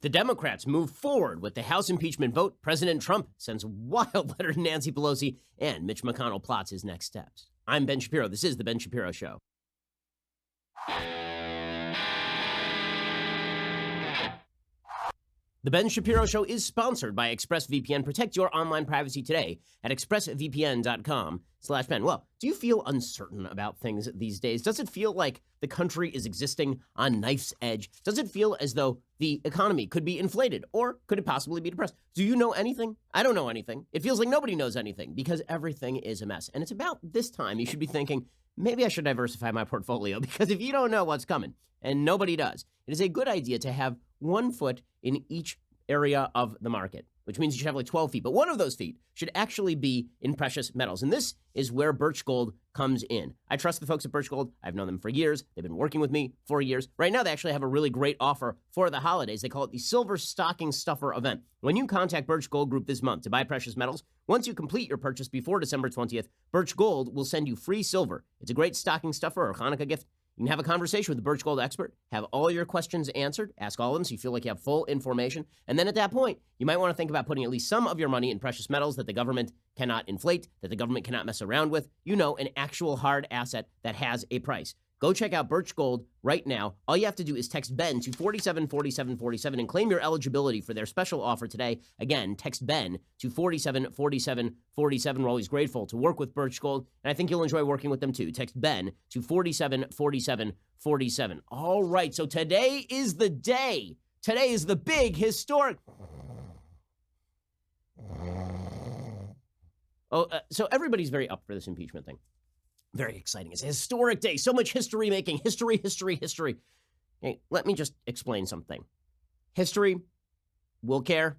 The Democrats move forward with the House impeachment vote. President Trump sends a wild letter to Nancy Pelosi, and Mitch McConnell plots his next steps. I'm Ben Shapiro. This is The Ben Shapiro Show. The Ben Shapiro Show is sponsored by ExpressVPN. Protect your online privacy today at expressvpn.com/Ben. Well, do you feel uncertain about things these days? Does it feel like the country is existing on knife's edge? Does it feel as though the economy could be inflated, or could it possibly be depressed? Do you know anything? I don't know anything. It feels like nobody knows anything because everything is a mess. And it's about this time you should be thinking, maybe I should diversify my portfolio, because if you don't know what's coming, and nobody does, it is a good idea to have 1 foot in each area of the market, which means you should have like 12 feet. But one of those feet should actually be in precious metals. And this is where Birch Gold comes in. I trust the folks at Birch Gold. I've known them for years. They've been working with me for years. Right now, they actually have a really great offer for the holidays. They call it the Silver Stocking Stuffer event. When you contact Birch Gold Group this month to buy precious metals, once you complete your purchase before December 20th, Birch Gold will send you free silver. It's a great stocking stuffer or Hanukkah gift. You can have a conversation with the Birch Gold expert, have all your questions answered, ask all of them so you feel like you have full information. And then at that point, you might want to think about putting at least some of your money in precious metals that the government cannot inflate, that the government cannot mess around with. You know, an actual hard asset that has a price. Go check out Birch Gold right now. All you have to do is text Ben to 474747 and claim your eligibility for their special offer today. Again, text Ben to 474747. We're always grateful to work with Birch Gold, and I think you'll enjoy working with them too. Text Ben to 474747. All right, so today is the day. Today is the big historic... So everybody's very up for this impeachment thing. Very exciting. It's a historic day. So much history making. History. Hey, let me just explain something. History will care.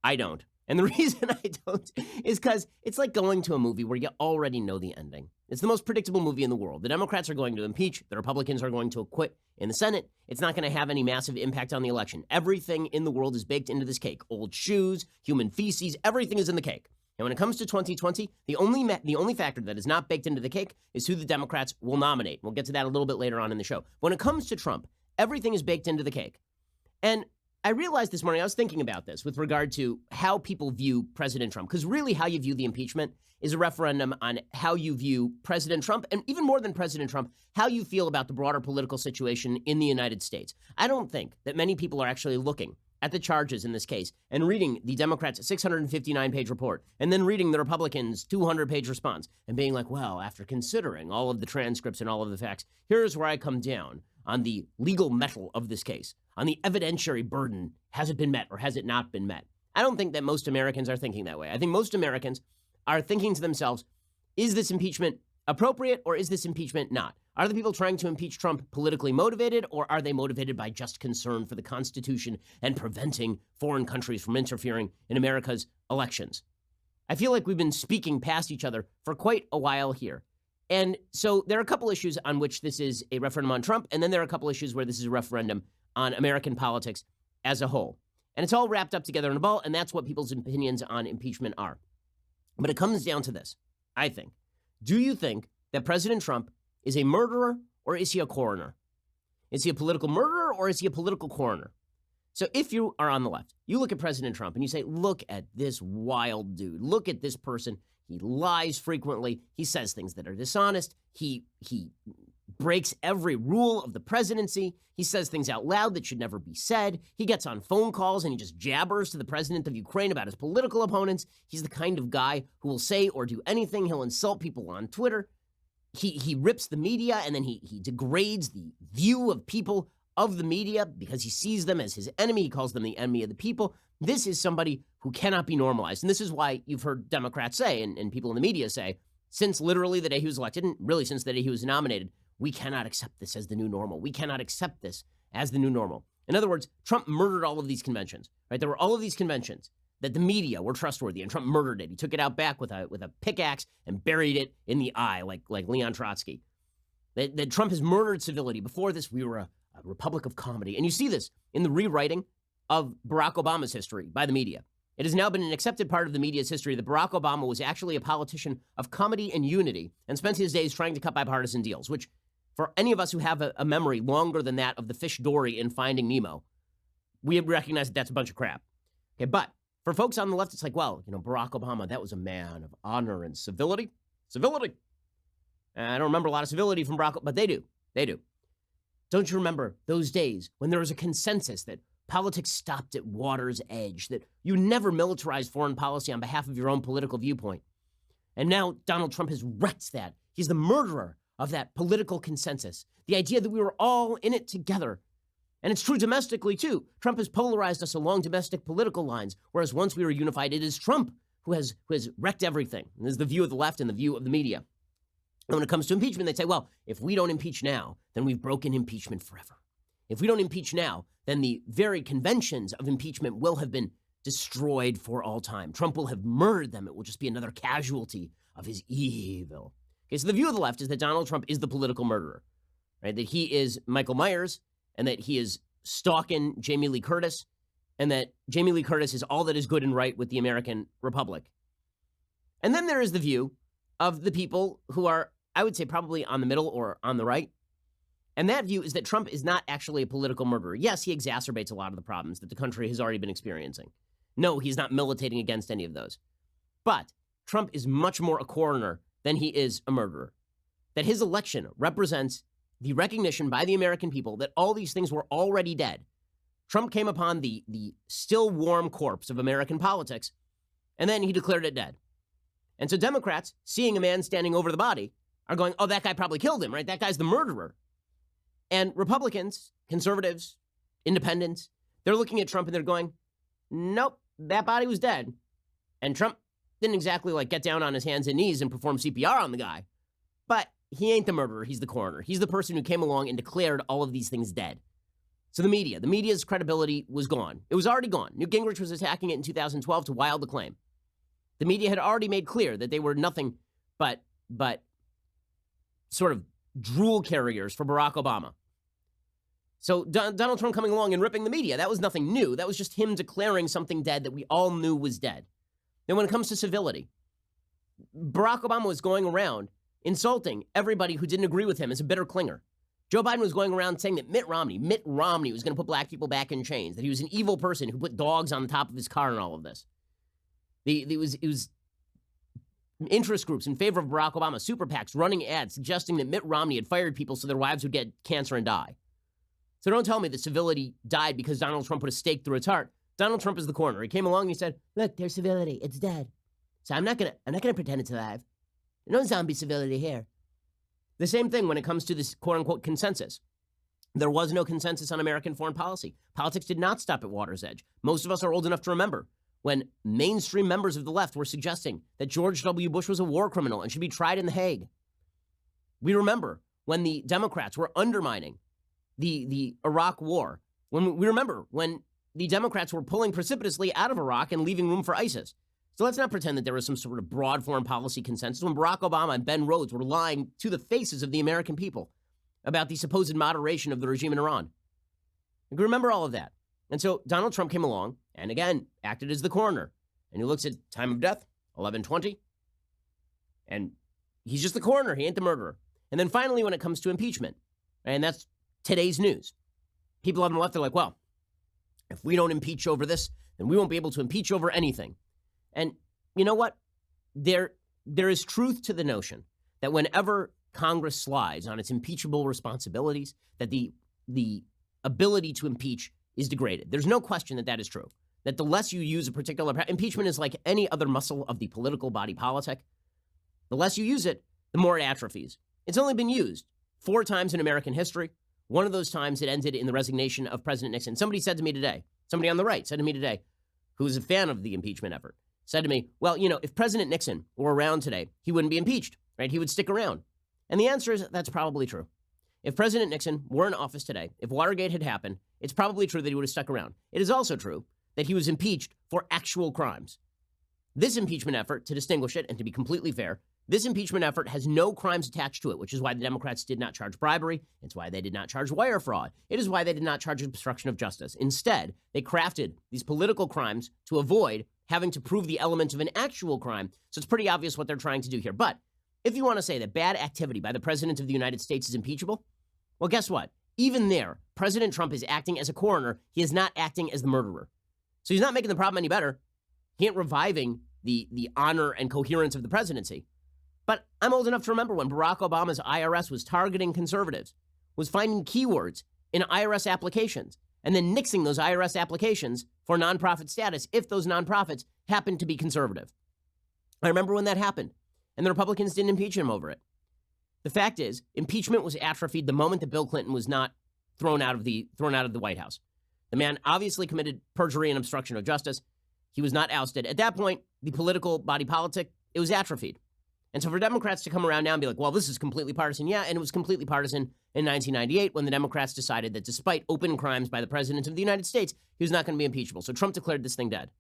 I don't. And the reason I don't is because it's like going to a movie where you already know the ending. It's the most predictable movie in the world. The Democrats are going to impeach. The Republicans are going to acquit in the Senate. It's not going to have any massive impact on the election. Everything in the world is baked into this cake. Old shoes, human feces, everything is in the cake. And when it comes to 2020, the only factor that is not baked into the cake is who the Democrats will nominate. We'll get to that a little bit later on in the show. When it comes to Trump, everything is baked into the cake. And I realized this morning, I was thinking about this with regard to how people view President Trump, because really how you view the impeachment is a referendum on how you view President Trump, and even more than President Trump, how you feel about the broader political situation in the United States. I don't think that many people are actually looking at the charges in this case and reading the Democrats' 659-page report and then reading the Republicans' 200-page response and being like, well, after considering all of the transcripts and all of the facts, here's where I come down on the legal metal of this case, on the evidentiary burden. Has it been met or has it not been met? I don't think that most Americans are thinking that way. I think most Americans are thinking to themselves, is this impeachment appropriate or is this impeachment not? Are the people trying to impeach Trump politically motivated, or are they motivated by just concern for the Constitution and preventing foreign countries from interfering in America's elections? I feel like we've been speaking past each other for quite a while here. And so there are a couple issues on which this is a referendum on Trump, and then there are a couple issues where this is a referendum on American politics as a whole. And it's all wrapped up together in a ball, and that's what people's opinions on impeachment are. But it comes down to this, I think. Do you think that President Trump is a murderer or is he a coroner? Is he a political murderer or is he a political coroner? So if you are on the left, you look at President Trump and you say, look at this wild dude. Look at this person. He lies frequently. He says things that are dishonest. He breaks every rule of the presidency. He says things out loud that should never be said. He gets on phone calls and he just jabbers to the president of Ukraine about his political opponents. He's the kind of guy who will say or do anything. He'll insult people on Twitter. He rips the media and then he degrades the view of people of the media because he sees them as his enemy. He calls them the enemy of the people. This is somebody who cannot be normalized. And this is why you've heard Democrats say, and people in the media say, since literally the day he was elected, and really since the day he was nominated, we cannot accept this as the new normal. We cannot accept this as the new normal. In other words, Trump murdered all of these conventions, right? There were all of these conventions that the media were trustworthy, and Trump murdered it. He took it out back with a pickaxe and buried it in the eye, like Leon Trotsky. That Trump has murdered civility. Before this, we were a republic of comedy. And you see this in the rewriting of Barack Obama's history by the media. It has now been an accepted part of the media's history that Barack Obama was actually a politician of comedy and unity and spent his days trying to cut bipartisan deals, which for any of us who have a memory longer than that of the fish Dory in Finding Nemo, we recognize that that's a bunch of crap. Okay, but for folks on the left, it's like, well, Barack Obama, that was a man of honor and civility. Civility. I don't remember a lot of civility from Barack, but they do. They do. Don't you remember those days when there was a consensus that politics stopped at water's edge, that you never militarized foreign policy on behalf of your own political viewpoint? And now Donald Trump has wrecked that. He's the murderer of that political consensus. The idea that we were all in it together. And it's true domestically, too. Trump has polarized us along domestic political lines, whereas once we were unified, it is Trump who has wrecked everything. And this is the view of the left and the view of the media. And when it comes to impeachment, they say, well, if we don't impeach now, then we've broken impeachment forever. If we don't impeach now, then the very conventions of impeachment will have been destroyed for all time. Trump will have murdered them. It will just be another casualty of his evil. Okay, so the view of the left is that Donald Trump is the political murderer, right? That he is Michael Myers, and that he is stalking Jamie Lee Curtis, and that Jamie Lee Curtis is all that is good and right with the American Republic. And then there is the view of the people who are, I would say, probably on the middle or on the right. And that view is that Trump is not actually a political murderer. Yes, he exacerbates a lot of the problems that the country has already been experiencing. No, he's not militating against any of those. But Trump is much more a coroner than he is a murderer. That his election represents the recognition by the American people that all these things were already dead. Trump came upon the still warm corpse of American politics, and then he declared it dead. And so Democrats, seeing a man standing over the body, are going, oh, that guy probably killed him, right? That guy's the murderer. And Republicans, conservatives, independents, they're looking at Trump and they're going, nope, that body was dead. And Trump didn't exactly get down on his hands and knees and perform CPR on the guy. But he ain't the murderer, he's the coroner. He's the person who came along and declared all of these things dead. So the media's credibility was gone. It was already gone. Newt Gingrich was attacking it in 2012 to wild acclaim. The media had already made clear that they were nothing but sort of drool carriers for Barack Obama. So Donald Trump coming along and ripping the media, that was nothing new. That was just him declaring something dead that we all knew was dead. Then when it comes to civility, Barack Obama was going around insulting everybody who didn't agree with him as a bitter clinger. Joe Biden was going around saying that Mitt Romney was going to put black people back in chains, that he was an evil person who put dogs on the top of his car and all of this. It was interest groups in favor of Barack Obama, super PACs running ads suggesting that Mitt Romney had fired people so their wives would get cancer and die. So don't tell me that civility died because Donald Trump put a stake through its heart. Donald Trump is the coroner. He came along and he said, look, there's civility. It's dead. So I'm not gonna pretend it's alive. No zombie civility here. The same thing when it comes to this quote-unquote consensus. There was no consensus on American foreign policy. Politics did not stop at water's edge. Most of us are old enough to remember when mainstream members of the left were suggesting that George W. Bush was a war criminal and should be tried in The Hague. We remember when the Democrats were undermining the Iraq war. We remember when the Democrats were pulling precipitously out of Iraq and leaving room for ISIS. So let's not pretend that there was some sort of broad foreign policy consensus when Barack Obama and Ben Rhodes were lying to the faces of the American people about the supposed moderation of the regime in Iran. You remember all of that. And so Donald Trump came along and, again, acted as the coroner. And he looks at time of death, 11/20. And he's just the coroner. He ain't the murderer. And then finally, when it comes to impeachment, and that's today's news, people on the left are like, well, if we don't impeach over this, then we won't be able to impeach over anything. And you know what? There is truth to the notion that whenever Congress slides on its impeachable responsibilities, that the ability to impeach is degraded. There's no question that that is true. That the less you use a particular impeachment is like any other muscle of the political body politic. The less you use it, the more it atrophies. It's only been used 4 times in American history. One of those times it ended in the resignation of President Nixon. Somebody on the right said to me today, who is a fan of the impeachment effort, said to me, well, if President Nixon were around today, he wouldn't be impeached, right? He would stick around. And the answer is that's probably true. If President Nixon were in office today, if Watergate had happened, it's probably true that he would have stuck around. It is also true that he was impeached for actual crimes. This impeachment effort, to distinguish it and to be completely fair, this impeachment effort has no crimes attached to it, which is why the Democrats did not charge bribery. It's why they did not charge wire fraud. It is why they did not charge obstruction of justice. Instead, they crafted these political crimes to avoid having to prove the element of an actual crime. So it's pretty obvious what they're trying to do here. But if you want to say that bad activity by the President of the United States is impeachable, well, guess what? even there, President Trump is acting as a coroner. He is not acting as the murderer. So he's not making the problem any better. He ain't reviving the honor and coherence of the presidency. But I'm old enough to remember when Barack Obama's IRS was targeting conservatives, was finding keywords in IRS applications, and then nixing those IRS applications for nonprofit status if those nonprofits happened to be conservative. I remember when that happened, and the Republicans didn't impeach him over it. The fact is, impeachment was atrophied the moment that Bill Clinton was not thrown out of the White House. The man obviously committed perjury and obstruction of justice. He was not ousted. At that point, the political body politic, it was atrophied. And so for Democrats to come around now and be like, well, this is completely partisan. Yeah, and it was completely partisan in 1998 when the Democrats decided that despite open crimes by the President of the United States, he was not going to be impeachable. So Trump declared this thing dead.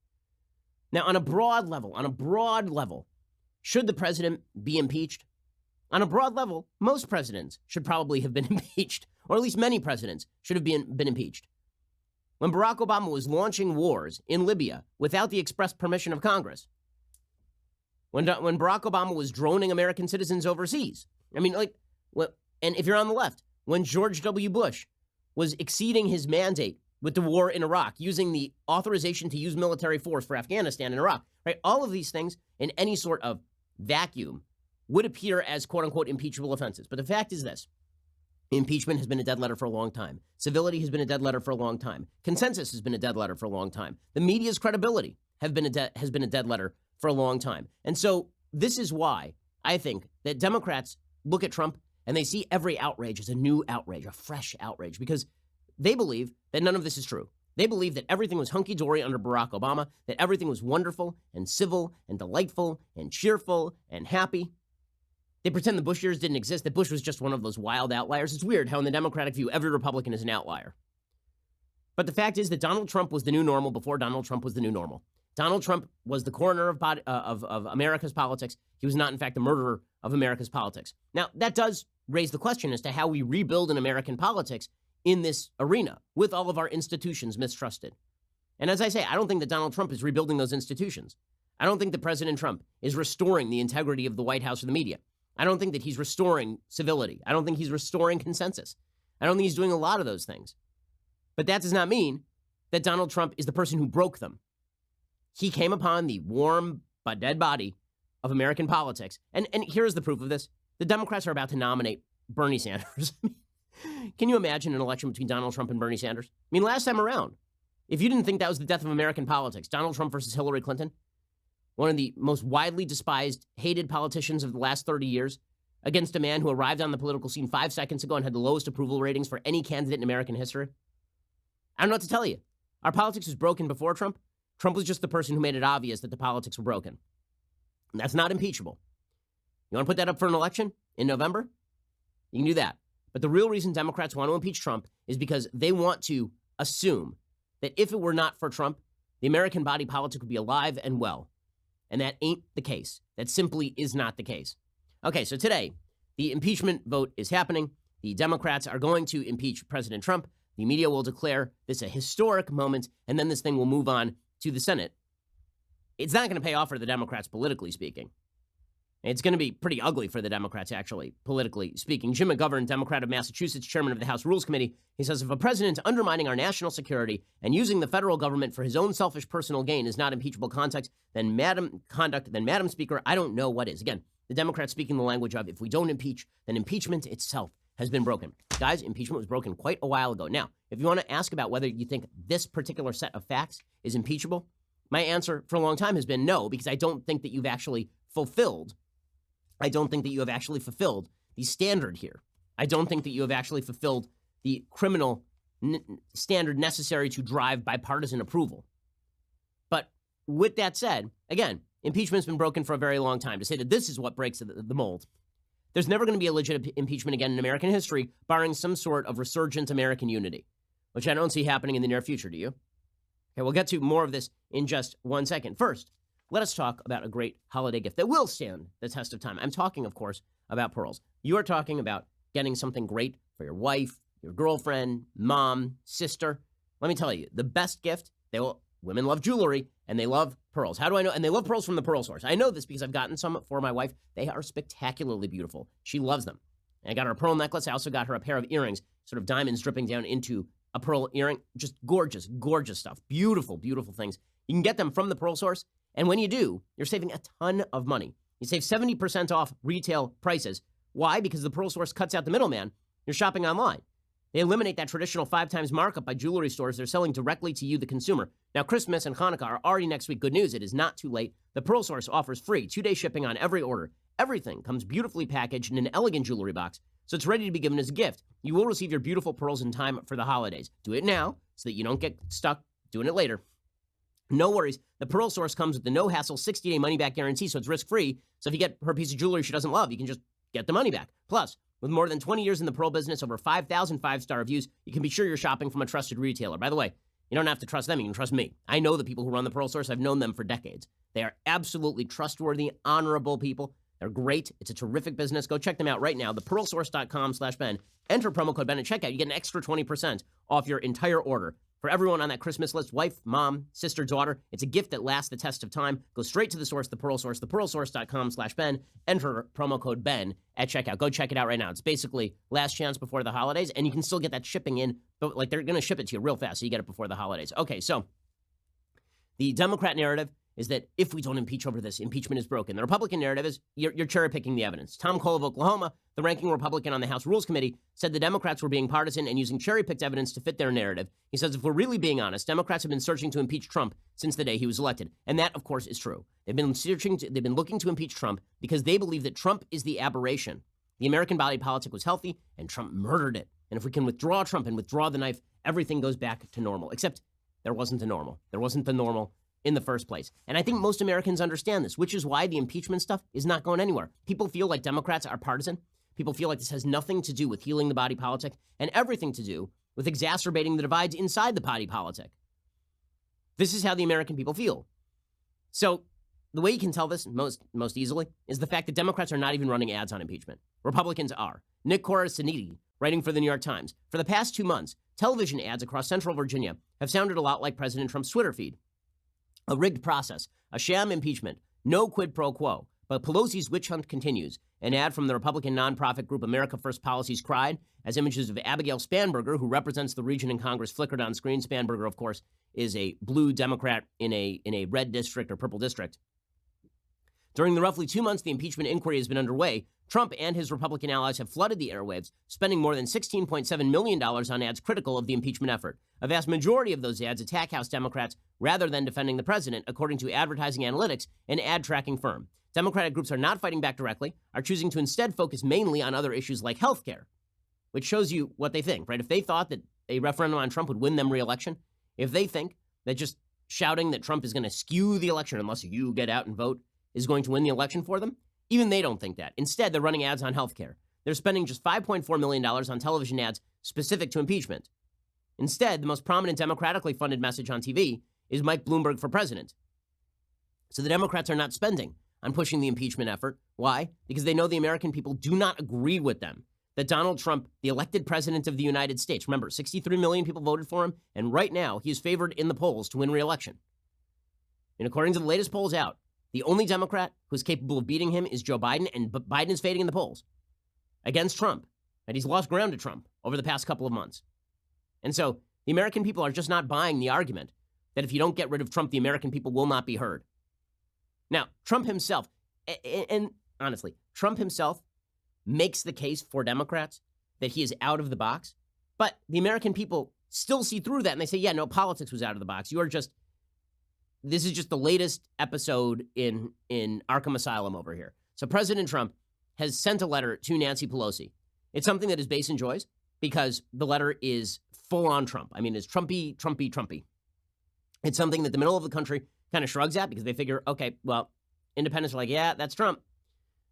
Now, on a broad level, should the president be impeached? On a broad level, most presidents should probably have been impeached, or at least many presidents should have been impeached. When Barack Obama was launching wars in Libya without the express permission of Congress, when Barack Obama was droning American citizens overseas, and if you're on the left, when George W. Bush was exceeding his mandate with the war in Iraq, using the authorization to use military force for Afghanistan and Iraq, right? All of these things in any sort of vacuum would appear as quote-unquote impeachable offenses. But the fact is this. Impeachment has been a dead letter for a long time. Civility has been a dead letter for a long time. Consensus has been a dead letter for a long time. The media's credibility has been a dead letter for a long time. And so this is why I think that Democrats look at Trump and they see every outrage as a new outrage, a fresh outrage, because they believe that none of this is true. They believe that everything was hunky-dory under Barack Obama, that everything was wonderful and civil and delightful and cheerful and happy. They pretend the Bush years didn't exist, that Bush was just one of those wild outliers. It's weird how in the Democratic view, every Republican is an outlier. But the fact is that Donald Trump was the new normal before Donald Trump was the new normal. Donald Trump was the coroner of America's politics. He was not, in fact, the murderer of America's politics. Now, that does raise the question as to how we rebuild in American politics in this arena with all of our institutions mistrusted. And as I say, I don't think that Donald Trump is rebuilding those institutions. I don't think that President Trump is restoring the integrity of the White House or the media. I don't think that he's restoring civility. I don't think he's restoring consensus. I don't think he's doing a lot of those things. But that does not mean that Donald Trump is the person who broke them. He came upon the warm but dead body of American politics. And here's the proof of this. The Democrats are about to nominate Bernie Sanders. Can you imagine an election between Donald Trump and Bernie Sanders? I mean, last time around, if you didn't think that was the death of American politics, Donald Trump versus Hillary Clinton, one of the most widely despised, hated politicians of the last 30 years, against a man who arrived on the political scene 5 seconds ago and had the lowest approval ratings for any candidate in American history. I don't know what to tell you. Our politics was broken before Trump. Trump was just the person who made it obvious that the politics were broken. And that's not impeachable. You want to put that up for an election in November? You can do that. But the real reason Democrats want to impeach Trump is because they want to assume that if it were not for Trump, the American body politic would be alive and well. And that ain't the case. That simply is not the case. Okay, so today, the impeachment vote is happening. The Democrats are going to impeach President Trump. The media will declare this a historic moment, and then this thing will move on to the Senate. It's not going to pay off for the Democrats, politically speaking. It's going to be pretty ugly for the Democrats, actually, politically speaking. Jim McGovern, Democrat of Massachusetts, chairman of the House Rules Committee, he says, if a president undermining our national security and using the federal government for his own selfish personal gain is not impeachable conduct, then Madam Speaker, I don't know what is. Again, the Democrats speaking the language of if we don't impeach, then impeachment itself has been broken. Guys, impeachment was broken quite a while ago. Now, if you want to ask about whether you think this particular set of facts is impeachable, my answer for a long time has been no, because I don't think that you've actually fulfilled the standard here. I don't think that you have actually fulfilled the criminal standard necessary to drive bipartisan approval. But with that said, again, impeachment's been broken for a very long time. To say that this is what breaks the mold, there's never going to be a legit impeachment again in American history, barring some sort of resurgent American unity, which I don't see happening in the near future. Do you? Okay, we'll get to more of this in just 1 second. First, let us talk about a great holiday gift that will stand the test of time. I'm talking, of course, about pearls. You are talking about getting something great for your wife, your girlfriend, mom, sister. Let me tell you, the best gift, women love jewelry, and they love pearls. How do I know? And they love pearls from the Pearl Source. I know this because I've gotten some for my wife. They are spectacularly beautiful. She loves them. And I got her a pearl necklace. I also got her a pair of earrings. sort of diamonds dripping down into a pearl earring. Just gorgeous, gorgeous stuff. Beautiful, beautiful things. You can get them from the Pearl Source. And when you do, you're saving a ton of money. You save 70% off retail prices. Why? Because the Pearl Source cuts out the middleman. You're shopping online. They eliminate that traditional 5 times markup by jewelry stores. They're selling directly to you, the consumer. Now, Christmas and Hanukkah are already next week. Good news, it is not too late. The Pearl Source offers free 2-day shipping on every order. Everything comes beautifully packaged in an elegant jewelry box, so it's ready to be given as a gift. You will receive your beautiful pearls in time for the holidays. Do it now so that you don't get stuck doing it later. No worries. The Pearl Source comes with the no-hassle 60-day money-back guarantee, so it's risk-free. So if you get her piece of jewelry she doesn't love, you can just get the money back. Plus, with more than 20 years in the pearl business, over 5,000 5-star reviews, you can be sure you're shopping from a trusted retailer. By the way, you don't have to trust them. You can trust me. I know the people who run the Pearl Source. I've known them for decades. They are absolutely trustworthy, honorable people. They're great. It's a terrific business. Go check them out right now. thepearlsource.com/Ben. Enter promo code Ben at checkout. You get an extra 20% off your entire order. For everyone on that Christmas list, wife, mom, sister, daughter, it's a gift that lasts the test of time. Go straight to the source, the Pearl Source, thepearlsource.com/Ben. Enter promo code Ben at checkout. Go check it out right now. It's basically last chance before the holidays, and you can still get that shipping in, but like they're going to ship it to you real fast, so you get it before the holidays. Okay, so the Democrat narrative is that if we don't impeach over this, impeachment is broken. The Republican narrative is you're cherry-picking the evidence. Tom Cole of Oklahoma, the ranking Republican on the House Rules Committee, said the Democrats were being partisan and using cherry-picked evidence to fit their narrative. He says, if we're really being honest, Democrats have been searching to impeach Trump since the day he was elected. And that, of course, is true. They've been looking to impeach Trump because they believe that Trump is the aberration. The American body politic was healthy, and Trump murdered it. And if we can withdraw Trump and withdraw the knife, everything goes back to normal. Except there wasn't a normal. There wasn't the normal in the first place. And I think most Americans understand this, which is why the impeachment stuff is not going anywhere. People feel like Democrats are partisan. People feel like this has nothing to do with healing the body politic and everything to do with exacerbating the divides inside the body politic. This is how the American people feel. So the way you can tell this most easily is the fact that Democrats are not even running ads on impeachment. Republicans are. Nick Corasaniti, writing for the New York Times, for the past 2 months, television ads across central Virginia have sounded a lot like President Trump's Twitter feed. A rigged process, a sham impeachment, no quid pro quo. But Pelosi's witch hunt continues. An ad from the Republican nonprofit group America First Policies cried as images of Abigail Spanberger, who represents the region in Congress, flickered on screen. Spanberger, of course, is a blue Democrat in a red district or purple district. During the roughly 2 months the impeachment inquiry has been underway, Trump and his Republican allies have flooded the airwaves, spending more than $16.7 million on ads critical of the impeachment effort. A vast majority of those ads attack House Democrats rather than defending the president, according to Advertising Analytics, an ad tracking firm. Democratic groups are not fighting back directly, are choosing to instead focus mainly on other issues like health care, which shows you what they think, right? If they thought that a referendum on Trump would win them re-election, if they think that just shouting that Trump is going to skew the election unless you get out and vote is going to win the election for them, even they don't think that. Instead, they're running ads on health care. They're spending just $5.4 million on television ads specific to impeachment. Instead, the most prominent democratically funded message on TV is Mike Bloomberg for president. So the Democrats are not spending on pushing the impeachment effort. Why? Because they know the American people do not agree with them. That Donald Trump, the elected president of the United States, remember, 63 million people voted for him, and right now he is favored in the polls to win re-election. And according to the latest polls out, the only Democrat who's capable of beating him is Joe Biden, and Biden is fading in the polls against Trump. And he's lost ground to Trump over the past couple of months. And so the American people are just not buying the argument that if you don't get rid of Trump, the American people will not be heard. Now, Trump himself, and honestly, Trump himself makes the case for Democrats that he is out of the box, but the American people still see through that, and they say, yeah, no, politics was out of the box. This is just the latest episode in Arkham Asylum over here. So President Trump has sent a letter to Nancy Pelosi. It's something that his base enjoys because the letter is full on Trump. I mean, it's Trumpy, Trumpy, Trumpy. It's something that the middle of the country kind of shrugs at because they figure, okay, well, independents are like, yeah, that's Trump.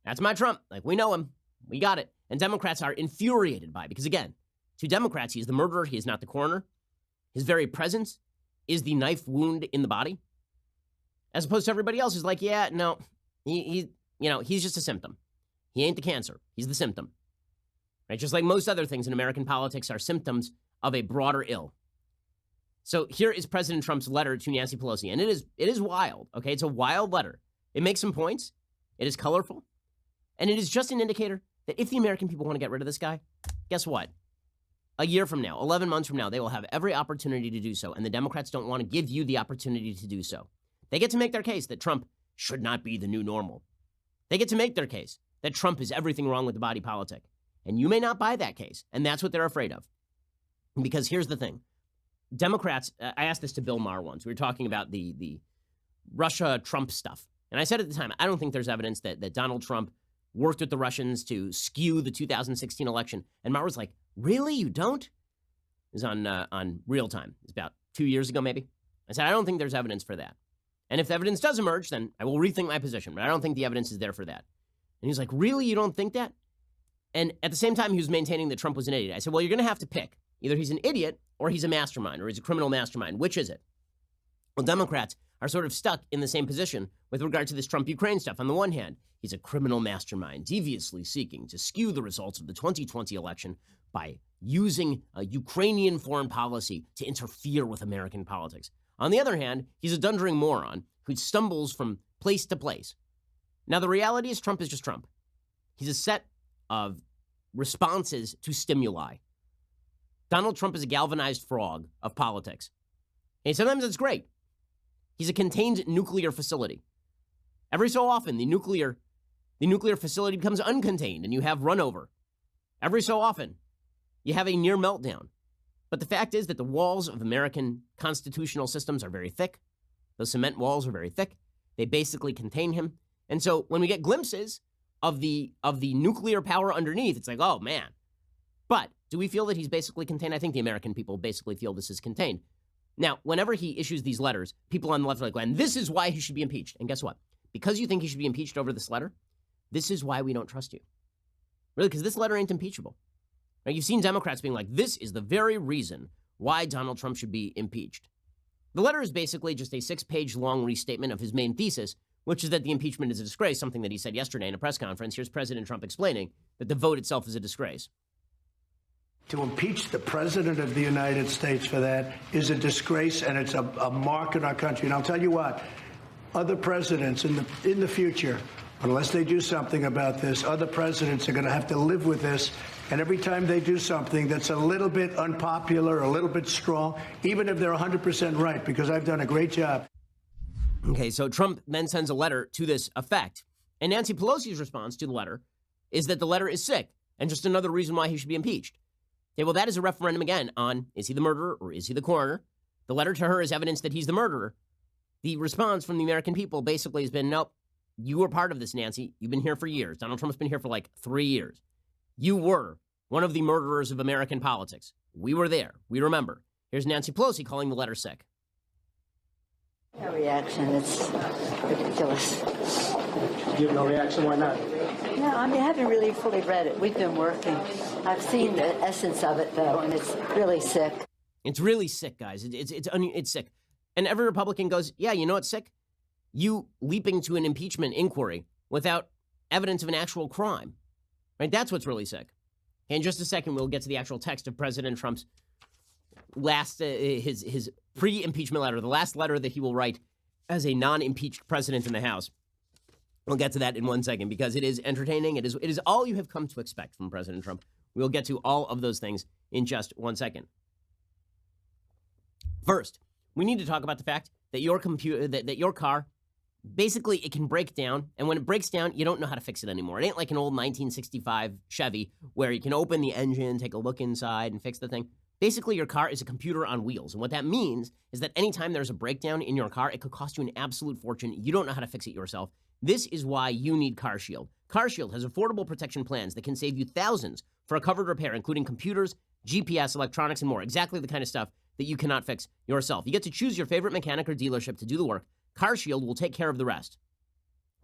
That's my Trump. Like, we know him. We got it. And Democrats are infuriated by it because, again, to Democrats, he is the murderer. He is not the coroner. His very presence is the knife wound in the body. As opposed to everybody else who's like, yeah, no, he's just a symptom. He ain't the cancer. He's the symptom. Right? Just like most other things in American politics are symptoms of a broader ill. So here is President Trump's letter to Nancy Pelosi, and it is wild, okay? It's a wild letter. It makes some points. It is colorful. And it is just an indicator that if the American people want to get rid of this guy, guess what? a year from now, 11 months from now, they will have every opportunity to do so, and the Democrats don't want to give you the opportunity to do so. They get to make their case that Trump should not be the new normal. They get to make their case that Trump is everything wrong with the body politic. And you may not buy that case, and that's what they're afraid of. Because here's the thing. Democrats, I asked this to Bill Maher once. We were talking about the Russia-Trump stuff. And I said at the time, I don't think there's evidence that Donald Trump worked with the Russians to skew the 2016 election. And Maher was like, really? You don't? It was on Real Time. It was about 2 years ago, maybe. I said, I don't think there's evidence for that. And if the evidence does emerge, then I will rethink my position. But I don't think the evidence is there for that. And he's like, really? You don't think that? And at the same time, he was maintaining that Trump was an idiot. I said, well, you're going to have to pick. Either he's an idiot or he's a mastermind or he's a criminal mastermind. Which is it? Well, Democrats are sort of stuck in the same position with regard to this Trump-Ukraine stuff. On the one hand, he's a criminal mastermind, deviously seeking to skew the results of the 2020 election by using a Ukrainian foreign policy to interfere with American politics. On the other hand, he's a dundering moron who stumbles from place to place. Now, the reality is Trump is just Trump. He's a set of responses to stimuli. Donald Trump is a galvanized frog of politics. And sometimes it's great. He's a contained nuclear facility. Every so often, the nuclear facility becomes uncontained and you have runover. Every so often, you have a near meltdown. But the fact is that the walls of American constitutional systems are very thick. Those cement walls are very thick. They basically contain him. And so when we get glimpses of the nuclear power underneath, it's like, oh, man. But do we feel that he's basically contained? I think the American people basically feel this is contained. Now, whenever he issues these letters, people on the left are like, and this is why he should be impeached. And guess what? Because you think he should be impeached over this letter, this is why we don't trust you. Really, because this letter ain't impeachable. Now, you've seen Democrats being like, this is the very reason why Donald Trump should be impeached. The letter is basically just a 6-page long restatement of his main thesis, which is that the impeachment is a disgrace, something that he said yesterday in a press conference. Here's President Trump explaining that the vote itself is a disgrace. To impeach the president of the United States for that is a disgrace, and it's a mark in our country. And I'll tell you what, other presidents in the future, unless they do something about this, other presidents are going to have to live with this. And every time they do something that's a little bit unpopular, a little bit strong, even if they're 100% right, because I've done a great job. Okay, so Trump then sends a letter to this effect. And Nancy Pelosi's response to the letter is that the letter is sick and just another reason why he should be impeached. Okay, well, that is a referendum again on, is he the murderer or is he the coroner? The letter to her is evidence that he's the murderer. The response from the American people basically has been, nope, you were part of this, Nancy. You've been here for years. Donald Trump's been here for like 3 years. You were one of the murderers of American politics. We were there. We remember. Here's Nancy Pelosi calling the letter sick. No reaction. It's ridiculous. You have no reaction? Why not? No, I mean, I haven't really fully read it. We've been working. I've seen the essence of it, though, and it's really sick. It's really sick, guys. It's sick. And every Republican goes, yeah, you know what's sick? You leaping to an impeachment inquiry without evidence of an actual crime. Right? That's what's really sick. In just a second, we'll get to the actual text of President Trump's last, his pre-impeachment letter, the last letter that he will write as a non-impeached president in the House. We'll get to that in 1 second because it is entertaining. It is all you have come to expect from President Trump. We'll get to all of those things in just 1 second. First, we need to talk about the fact that your computer, that your car, basically it can break down, and when it breaks down, you don't know how to fix it anymore. It ain't like an old 1965 Chevy where you can open the engine, take a look inside, and fix the thing. Basically, your car is a computer on wheels, and what that means is that anytime there's a breakdown in your car, it could cost you an absolute fortune. You don't know how to fix it yourself. This is why you need CarShield. CarShield has affordable protection plans that can save you thousands for a covered repair, including computers, GPS, electronics, and more. Exactly the kind of stuff that you cannot fix yourself. You get to choose your favorite mechanic or dealership to do the work. CarShield will take care of the rest.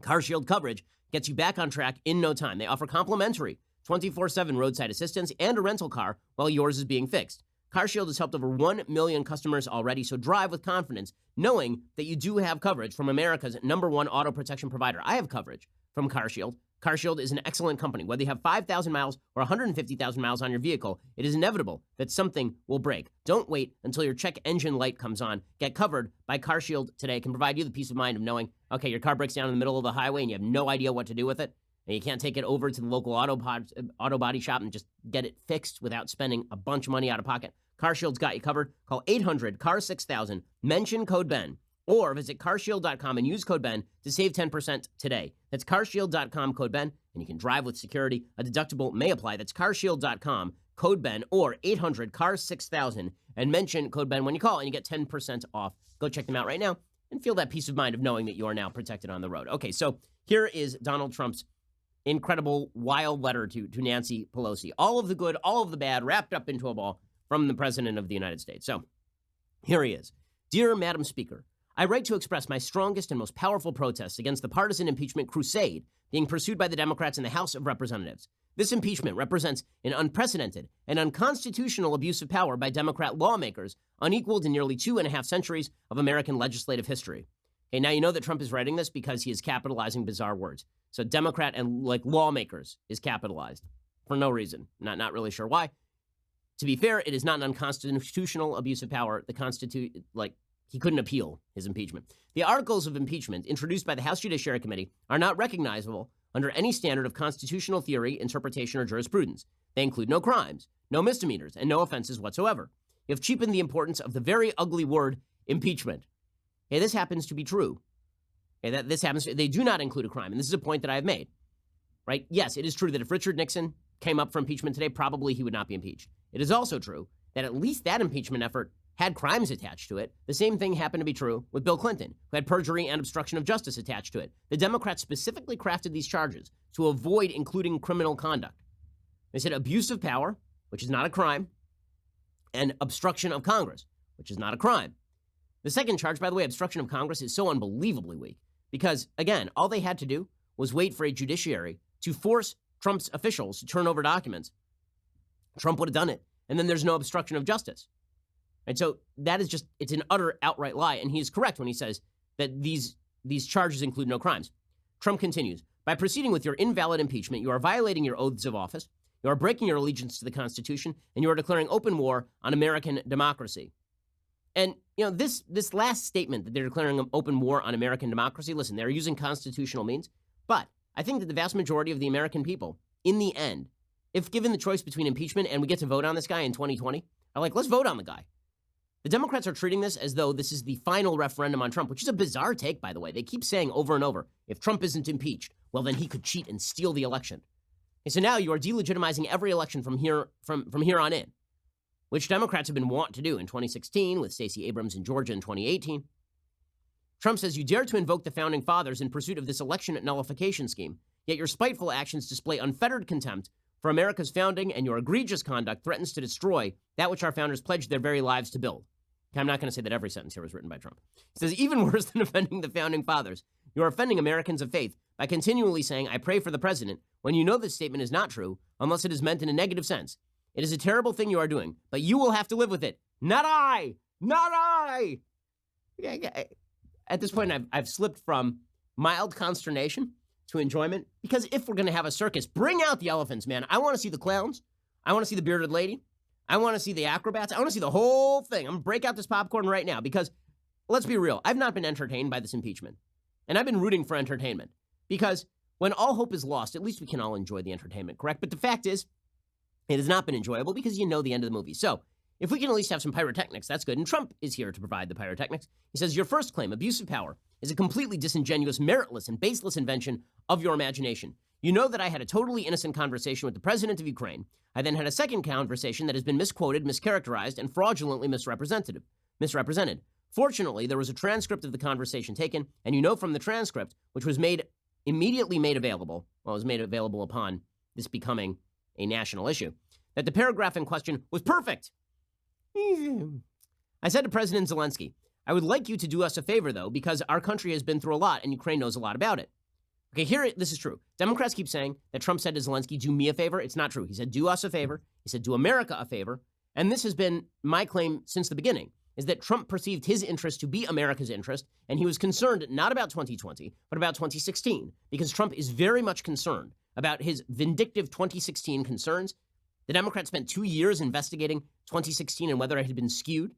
CarShield coverage gets you back on track in no time. They offer complimentary 24/7 roadside assistance and a rental car while yours is being fixed. CarShield has helped over 1 million customers already, so drive with confidence, knowing that you do have coverage from America's #1 auto protection provider. I have coverage from CarShield. CarShield is an excellent company. Whether you have 5,000 miles or 150,000 miles on your vehicle, it is inevitable that something will break. Don't wait until your check engine light comes on. Get covered by CarShield today. It can provide you the peace of mind of knowing, okay, your car breaks down in the middle of the highway and you have no idea what to do with it. and you can't take it over to the local auto body shop and just get it fixed without spending a bunch of money out of pocket, CarShield's got you covered. Call 800-CAR-6000, mention code Ben, or visit carshield.com and use code Ben to save 10% today. That's carshield.com, code Ben, and you can drive with security. A deductible may apply. That's carshield.com, code Ben, or 800-CAR-6000, and mention code Ben when you call, and you get 10% off. Go check them out right now and feel that peace of mind of knowing that you are now protected on the road. Okay, so here is Donald Trump's incredible, wild letter to Nancy Pelosi. All of the good, all of the bad, wrapped up into a ball from the President of the United States. So here he is. Dear Madam Speaker, I write to express my strongest and most powerful protest against the partisan impeachment crusade being pursued by the Democrats in the House of Representatives. This impeachment represents an unprecedented and unconstitutional abuse of power by Democrat lawmakers, unequaled in nearly 2.5 centuries of American legislative history. Okay, now you know that Trump is writing this because he is capitalizing bizarre words. So Democrat and lawmakers is capitalized for no reason. Not really sure why. To be fair, it is not an unconstitutional abuse of power. He couldn't appeal his impeachment. The articles of impeachment introduced by the House Judiciary Committee are not recognizable under any standard of constitutional theory, interpretation, or jurisprudence. They include no crimes, no misdemeanors, and no offenses whatsoever. You have cheapened the importance of the very ugly word impeachment. Okay, this happens to be true. Okay, they do not include a crime, and this is a point that I have made. Right? Yes, it is true that if Richard Nixon came up for impeachment today, probably he would not be impeached. It is also true that at least that impeachment effort had crimes attached to it. The same thing happened to be true with Bill Clinton, who had perjury and obstruction of justice attached to it. The Democrats specifically crafted these charges to avoid including criminal conduct. They said abuse of power, which is not a crime, and obstruction of Congress, which is not a crime. The second charge, by the way, obstruction of Congress, is so unbelievably weak because, again, all they had to do was wait for a judiciary to force Trump's officials to turn over documents. Trump would have done it, and then there's no obstruction of justice. And so that is just, it's an utter outright lie. And he is correct when he says that these charges include no crimes. Trump continues, by proceeding with your invalid impeachment, you are violating your oaths of office, you are breaking your allegiance to the Constitution, and you are declaring open war on American democracy. And, this last statement that they're declaring an open war on American democracy, listen, they're using constitutional means, but I think that the vast majority of the American people, in the end, if given the choice between impeachment and we get to vote on this guy in 2020, are like, let's vote on the guy. The Democrats are treating this as though this is the final referendum on Trump, which is a bizarre take, by the way. They keep saying over and over, if Trump isn't impeached, well, then he could cheat and steal the election. And so now you are delegitimizing every election from here on in, which Democrats have been wont to do in 2016 with Stacey Abrams in Georgia in 2018. Trump says you dare to invoke the founding fathers in pursuit of this election nullification scheme, yet your spiteful actions display unfettered contempt for America's founding, and your egregious conduct threatens to destroy that which our founders pledged their very lives to build. I'm not going to say that every sentence here was written by Trump. He says, even worse than offending the founding fathers, you are offending Americans of faith by continually saying, I pray for the president, when you know this statement is not true, unless it is meant in a negative sense. It is a terrible thing you are doing, but you will have to live with it. Not I! Not I! At this point, I've slipped from mild consternation to enjoyment, because if we're going to have a circus, bring out the elephants, man. I want to see the clowns. I want to see the bearded lady. I want to see the acrobats. I want to see the whole thing. I'm going to break out this popcorn right now because, let's be real, I've not been entertained by this impeachment. And I've been rooting for entertainment because when all hope is lost, at least we can all enjoy the entertainment, correct? But the fact is, it has not been enjoyable because you know the end of the movie. So if we can at least have some pyrotechnics, that's good. And Trump is here to provide the pyrotechnics. He says, your first claim, abuse of power, is a completely disingenuous, meritless, and baseless invention of your imagination. You know that I had a totally innocent conversation with the president of Ukraine. I then had a second conversation that has been misquoted, mischaracterized, and fraudulently misrepresented. Fortunately, there was a transcript of the conversation taken, and you know from the transcript, which was immediately made available, well, it was made available upon this becoming a national issue, that the paragraph in question was perfect. I said to President Zelensky, I would like you to do us a favor, though, because our country has been through a lot and Ukraine knows a lot about it. Okay, this is true. Democrats keep saying that Trump said to Zelensky, do me a favor. It's not true. He said, do us a favor. He said, do America a favor. And this has been my claim since the beginning, is that Trump perceived his interest to be America's interest, and he was concerned not about 2020, but about 2016, because Trump is very much concerned about his vindictive 2016 concerns. The Democrats spent 2 years investigating 2016 and whether it had been skewed.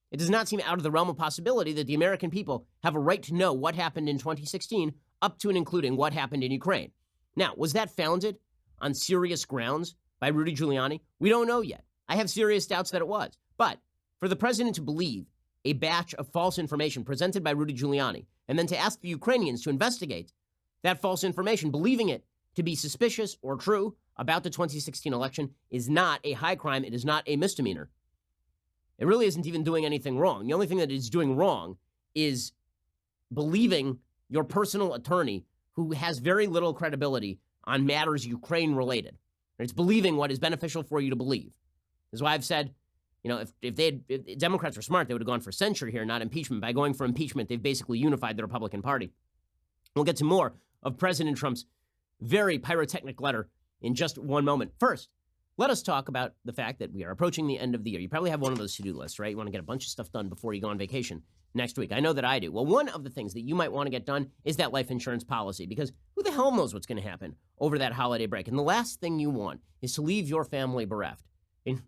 It does not seem out of the realm of possibility that the American people have a right to know what happened in 2016, up to and including what happened in Ukraine. Now, was that founded on serious grounds by Rudy Giuliani? We don't know yet. I have serious doubts that it was. But for the president to believe a batch of false information presented by Rudy Giuliani and then to ask the Ukrainians to investigate that false information, believing it to be suspicious or true about the 2016 election, is not a high crime. It is not a misdemeanor. It really isn't even doing anything wrong. The only thing that it's doing wrong is believing your personal attorney who has very little credibility on matters Ukraine related. It's believing what is beneficial for you to believe. This is why I've said, if Democrats were smart, they would have gone for censure here, not impeachment. By going for impeachment, they've basically unified the Republican Party. We'll get to more of President Trump's very pyrotechnic letter in just one moment. First, let us talk about the fact that we are approaching the end of the year. You probably have one of those to-do lists, right? You want to get a bunch of stuff done before you go on vacation next week. I know that I do. Well, one of the things that you might want to get done is that life insurance policy, because who the hell knows what's going to happen over that holiday break? And the last thing you want is to leave your family bereft. And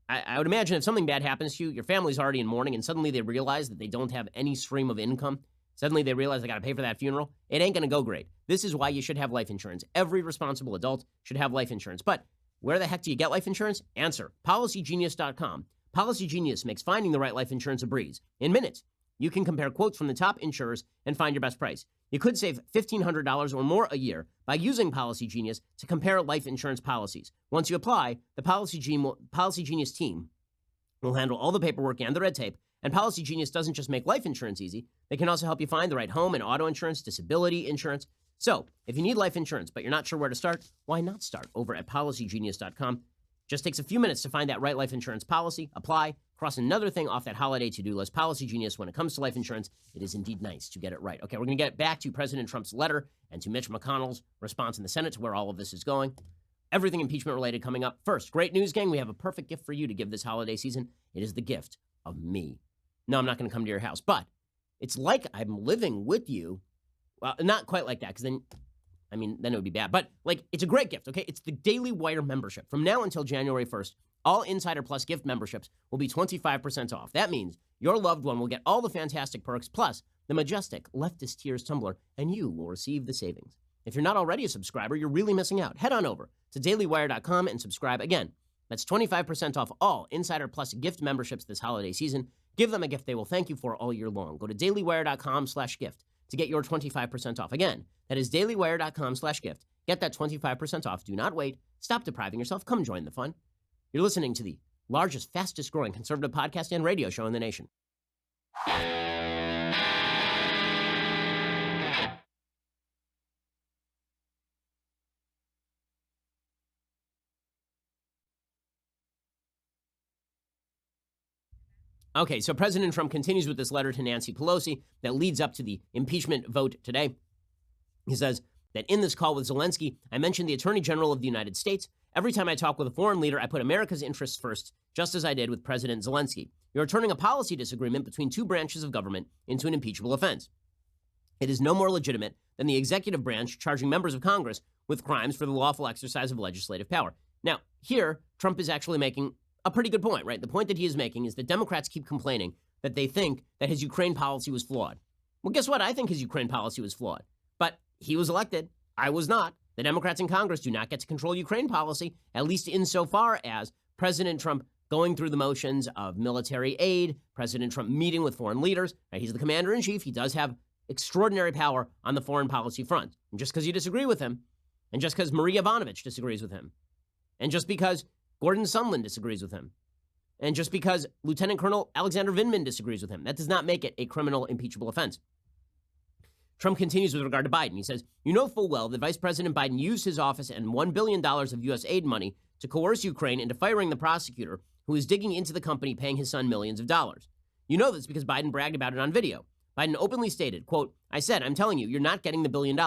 I would imagine if something bad happens to you, your family's already in mourning, and suddenly they realize that they don't have any stream of income. Suddenly they realize they got to pay for that funeral. It ain't going to go great. This is why you should have life insurance. Every responsible adult should have life insurance. But where the heck do you get life insurance? Answer, PolicyGenius.com. Policy Genius makes finding the right life insurance a breeze. In minutes, you can compare quotes from the top insurers and find your best price. You could save $1,500 or more a year by using Policy Genius to compare life insurance policies. Once you apply, the Policy Genius team will handle all the paperwork and the red tape. And Policy Genius doesn't just make life insurance easy. They can also help you find the right home and auto insurance, disability insurance. So if you need life insurance, but you're not sure where to start, why not start over at PolicyGenius.com? Just takes a few minutes to find that right life insurance policy, apply, cross another thing off that holiday to-do list. Policy Genius, when it comes to life insurance, it is indeed nice to get it right. Okay, we're going to get back to President Trump's letter and to Mitch McConnell's response in the Senate to where all of this is going. Everything impeachment related coming up. First, great news, gang. We have a perfect gift for you to give this holiday season. It is the gift of me. No, I'm not going to come to your house, but it's like I'm living with you. Well, not quite like that, because then it would be bad. But, it's a great gift, okay? It's the Daily Wire membership. From now until January 1st, all Insider Plus gift memberships will be 25% off. That means your loved one will get all the fantastic perks, plus the majestic leftist tears tumbler, and you will receive the savings. If you're not already a subscriber, you're really missing out. Head on over to dailywire.com and subscribe. Again, that's 25% off all Insider Plus gift memberships this holiday season. Give them a gift they will thank you for all year long. Go to dailywire.com/gift to get your 25% off. Again, that is dailywire.com/gift. Get that 25% off. Do not wait. Stop depriving yourself. Come join the fun. You're listening to the largest, fastest growing conservative podcast and radio show in the nation. Okay, so President Trump continues with this letter to Nancy Pelosi that leads up to the impeachment vote today. He says that in this call with Zelensky, I mentioned the Attorney General of the United States. Every time I talk with a foreign leader, I put America's interests first, just as I did with President Zelensky. You're turning a policy disagreement between two branches of government into an impeachable offense. It is no more legitimate than the executive branch charging members of Congress with crimes for the lawful exercise of legislative power. Now, here, Trump is actually making a pretty good point, right? The point that he is making is that Democrats keep complaining that they think that his Ukraine policy was flawed. Well, guess what? I think his Ukraine policy was flawed. But he was elected. I was not. The Democrats in Congress do not get to control Ukraine policy, at least insofar as President Trump going through the motions of military aid, President Trump meeting with foreign leaders. Right? He's the commander-in-chief. He does have extraordinary power on the foreign policy front. And just because you disagree with him, and just because Marie Yovanovitch disagrees with him, and just because Gordon Sondland disagrees with him, and just because Lieutenant Colonel Alexander Vindman disagrees with him, that does not make it a criminal impeachable offense. Trump continues with regard to Biden. He says, you know full well that Vice President Biden used his office and $1 billion of U.S. aid money to coerce Ukraine into firing the prosecutor who is digging into the company paying his son millions of dollars. You know this because Biden bragged about it on video. Biden openly stated, quote, I said, I'm telling you, you're not getting the $1 billion.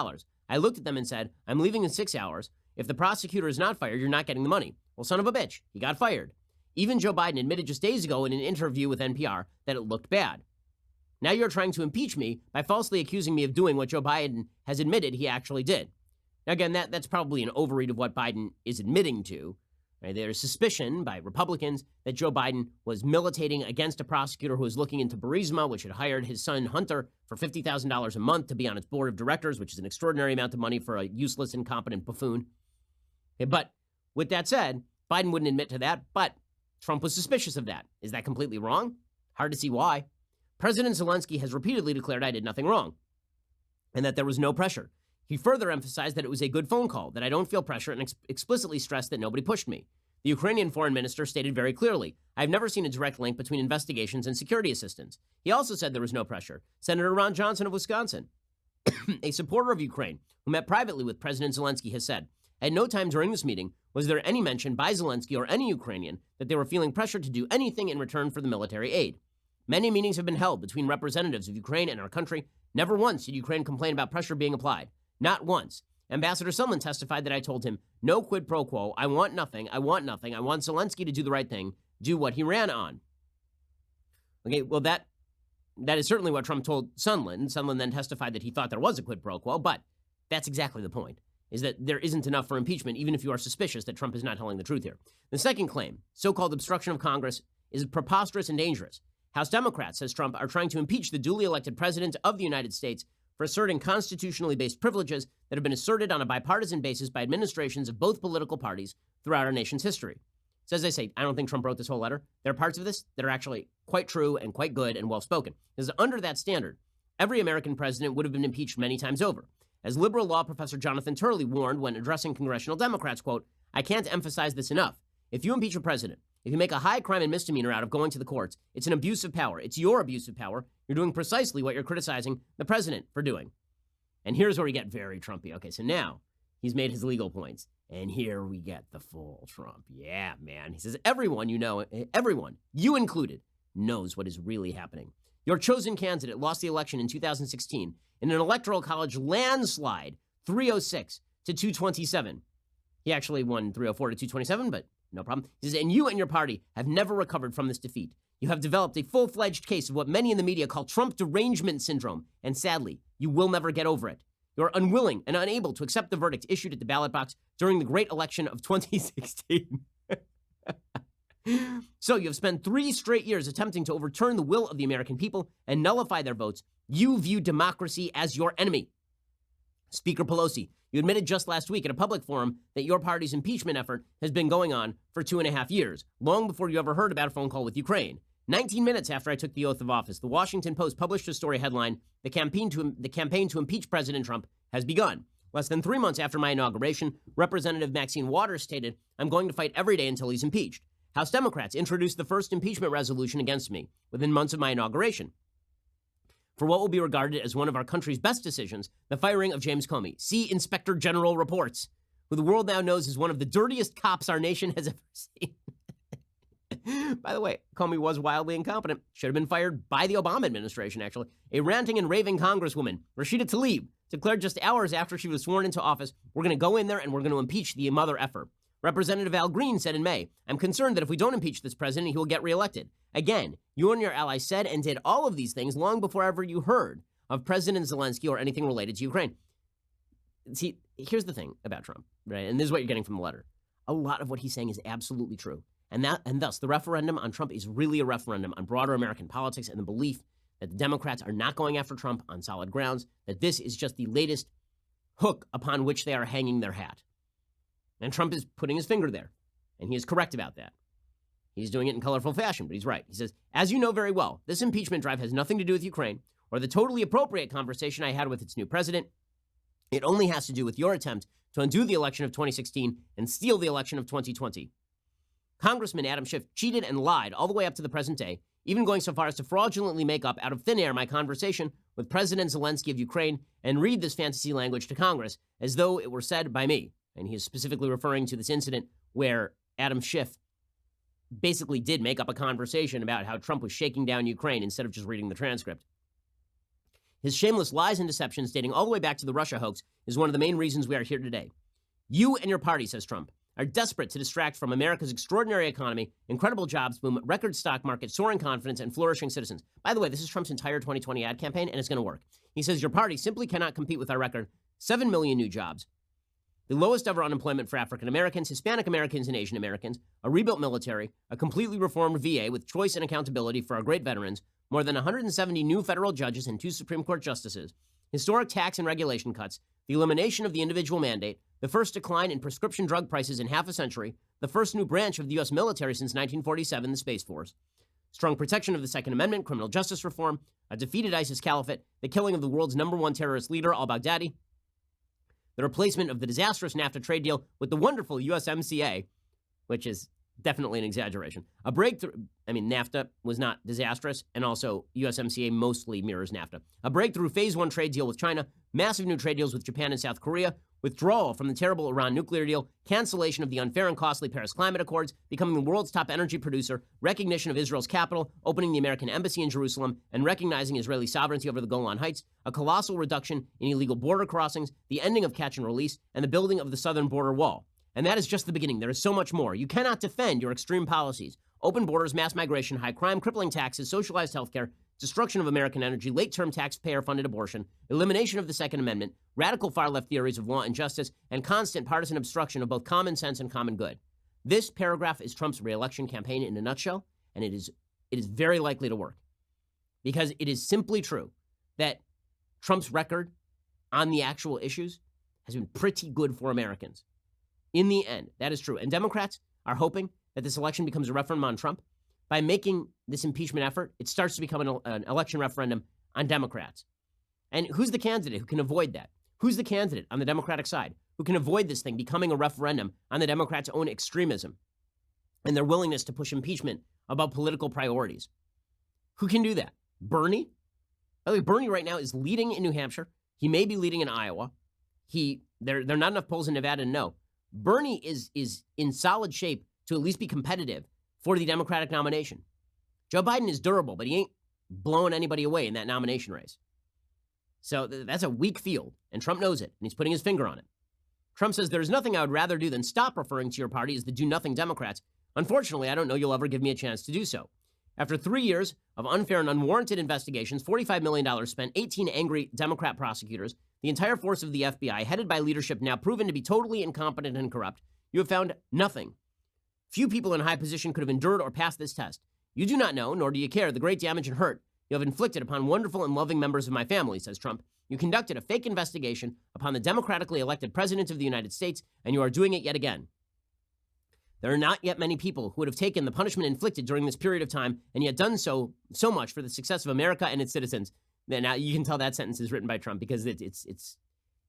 I looked at them and said, I'm leaving in 6 hours. If the prosecutor is not fired, you're not getting the money. Well, son of a bitch, he got fired. Even Joe Biden admitted just days ago in an interview with NPR that it looked bad. Now you're trying to impeach me by falsely accusing me of doing what Joe Biden has admitted he actually did. Now, again, that's probably an overread of what Biden is admitting to. Right? There's suspicion by Republicans that Joe Biden was militating against a prosecutor who was looking into Burisma, which had hired his son Hunter for $50,000 a month to be on its board of directors, which is an extraordinary amount of money for a useless, incompetent buffoon. Okay, but with that said, Biden wouldn't admit to that, but Trump was suspicious of that. Is that completely wrong? Hard to see why. President Zelensky has repeatedly declared I did nothing wrong and that there was no pressure. He further emphasized that it was a good phone call, that I don't feel pressure, and explicitly stressed that nobody pushed me. The Ukrainian foreign minister stated very clearly, I've never seen a direct link between investigations and security assistance. He also said there was no pressure. Senator Ron Johnson of Wisconsin, a supporter of Ukraine, who met privately with President Zelensky, has said, at no time during this meeting was there any mention by Zelensky or any Ukrainian that they were feeling pressure to do anything in return for the military aid. Many meetings have been held between representatives of Ukraine and our country. Never once did Ukraine complain about pressure being applied. Not once. Ambassador Sondland testified that I told him, no quid pro quo, I want nothing, I want nothing, I want Zelensky to do the right thing, do what he ran on. Okay, well, that is certainly what Trump told Sondland. Sondland then testified that he thought there was a quid pro quo, but that's exactly the point, is that there isn't enough for impeachment, even if you are suspicious that Trump is not telling the truth here. The second claim, so-called obstruction of Congress, is preposterous and dangerous. House Democrats, says Trump, are trying to impeach the duly elected president of the United States for asserting constitutionally based privileges that have been asserted on a bipartisan basis by administrations of both political parties throughout our nation's history. So as I say, I don't think Trump wrote this whole letter. There are parts of this that are actually quite true and quite good and well-spoken. Because under that standard, every American president would have been impeached many times over. As liberal law professor Jonathan Turley warned when addressing congressional Democrats, quote, I can't emphasize this enough. If you impeach a president, if you make a high crime and misdemeanor out of going to the courts, it's an abuse of power. It's your abuse of power. You're doing precisely what you're criticizing the president for doing. And here's where we get very Trumpy. Okay, so now he's made his legal points. And here we get the full Trump. Yeah, man. He says, everyone, everyone, you included, knows what is really happening. Your chosen candidate lost the election in 2016 in an electoral college landslide, 306 to 227. He actually won 304 to 227, but no problem. He says, and you and your party have never recovered from this defeat. You have developed a full-fledged case of what many in the media call Trump derangement syndrome, and sadly, you will never get over it. You're unwilling and unable to accept the verdict issued at the ballot box during the great election of 2016. So you have spent 3 straight years attempting to overturn the will of the American people and nullify their votes. You view democracy as your enemy. Speaker Pelosi, you admitted just last week at a public forum that your party's impeachment effort has been going on for 2.5 years, long before you ever heard about a phone call with Ukraine. 19 minutes after I took the oath of office, the Washington Post published a story headline, The campaign to impeach President Trump has begun. Less than 3 months after my inauguration, Representative Maxine Waters stated, I'm going to fight every day until he's impeached. House Democrats introduced the first impeachment resolution against me within months of my inauguration for what will be regarded as one of our country's best decisions, the firing of James Comey. See Inspector General reports, who the world now knows is one of the dirtiest cops our nation has ever seen. By the way, Comey was wildly incompetent. Should have been fired by the Obama administration, actually. A ranting and raving Congresswoman, Rashida Tlaib, declared just hours after she was sworn into office, we're going to go in there and we're going to impeach the mother effer. Representative Al Green said in May, I'm concerned that if we don't impeach this president, he will get reelected. Again, you and your allies said and did all of these things long before ever you heard of President Zelensky or anything related to Ukraine. See, here's the thing about Trump, right? And this is what you're getting from the letter. A lot of what he's saying is absolutely true. And thus, the referendum on Trump is really a referendum on broader American politics and the belief that the Democrats are not going after Trump on solid grounds, that this is just the latest hook upon which they are hanging their hat. And Trump is putting his finger there, and he is correct about that. He's doing it in colorful fashion, but he's right. He says, as you know very well, this impeachment drive has nothing to do with Ukraine or the totally appropriate conversation I had with its new president. It only has to do with your attempt to undo the election of 2016 and steal the election of 2020. Congressman Adam Schiff cheated and lied all the way up to the present day, even going so far as to fraudulently make up out of thin air my conversation with President Zelensky of Ukraine and read this fantasy language to Congress as though it were said by me. And he is specifically referring to this incident where Adam Schiff basically did make up a conversation about how Trump was shaking down Ukraine instead of just reading the transcript. His shameless lies and deceptions dating all the way back to the Russia hoax is one of the main reasons we are here today. You and your party, says Trump, are desperate to distract from America's extraordinary economy, incredible jobs boom, record stock market, soaring confidence, and flourishing citizens. By the way, this is Trump's entire 2020 ad campaign, and it's going to work. He says your party simply cannot compete with our record 7 million new jobs, the lowest ever unemployment for African Americans, Hispanic Americans, and Asian Americans, a rebuilt military, a completely reformed VA with choice and accountability for our great veterans, more than 170 new federal judges and 2 Supreme Court justices, historic tax and regulation cuts, the elimination of the individual mandate, the first decline in prescription drug prices in half a century, the first new branch of the U.S. military since 1947, the Space Force, strong protection of the Second Amendment, criminal justice reform, a defeated ISIS caliphate, the killing of the world's #1 terrorist leader, al-Baghdadi, the replacement of the disastrous NAFTA trade deal with the wonderful USMCA, which is definitely an exaggeration. A breakthrough, NAFTA was not disastrous, and also USMCA mostly mirrors NAFTA. A breakthrough phase 1 trade deal with China, massive new trade deals with Japan and South Korea, withdrawal from the terrible Iran nuclear deal, cancellation of the unfair and costly Paris Climate Accords, becoming the world's top energy producer, recognition of Israel's capital, opening the American embassy in Jerusalem, and recognizing Israeli sovereignty over the Golan Heights, a colossal reduction in illegal border crossings, the ending of catch and release, and the building of the southern border wall. And that is just the beginning. There is so much more. You cannot defend your extreme policies. Open borders, mass migration, high crime, crippling taxes, socialized healthcare, destruction of American energy, late-term taxpayer-funded abortion, elimination of the Second Amendment, radical far-left theories of law and justice, and constant partisan obstruction of both common sense and common good. This paragraph is Trump's re-election campaign in a nutshell, and it is very likely to work. Because it is simply true that Trump's record on the actual issues has been pretty good for Americans. In the end, that is true. And Democrats are hoping that this election becomes a referendum on Trump. By making this impeachment effort, it starts to become an election referendum on Democrats. And who's the candidate who can avoid that? Who's the candidate on the Democratic side who can avoid this thing becoming a referendum on the Democrats' own extremism and their willingness to push impeachment about political priorities? Who can do that? Bernie? By the way, Bernie right now is leading in New Hampshire. He may be leading in Iowa. There are not enough polls in Nevada to know. Bernie is in solid shape to at least be competitive for the Democratic nomination. Joe Biden is durable, but he ain't blowing anybody away in that nomination race. So that's a weak field, and Trump knows it, and he's putting his finger on it. Trump says, "There's nothing I would rather do than stop referring to your party as the do-nothing Democrats. Unfortunately, I don't know you'll ever give me a chance to do so." After 3 years of unfair and unwarranted investigations, $45 million spent, 18 angry Democrat prosecutors, the entire force of the FBI, headed by leadership now proven to be totally incompetent and corrupt, you have found nothing. Few people in high position could have endured or passed this test. You do not know, nor do you care, the great damage and hurt you have inflicted upon wonderful and loving members of my family, says Trump. You conducted a fake investigation upon the democratically elected president of the United States, and you are doing it yet again. There are not yet many people who would have taken the punishment inflicted during this period of time and yet done so much for the success of America and its citizens. Now, you can tell that sentence is written by Trump because it's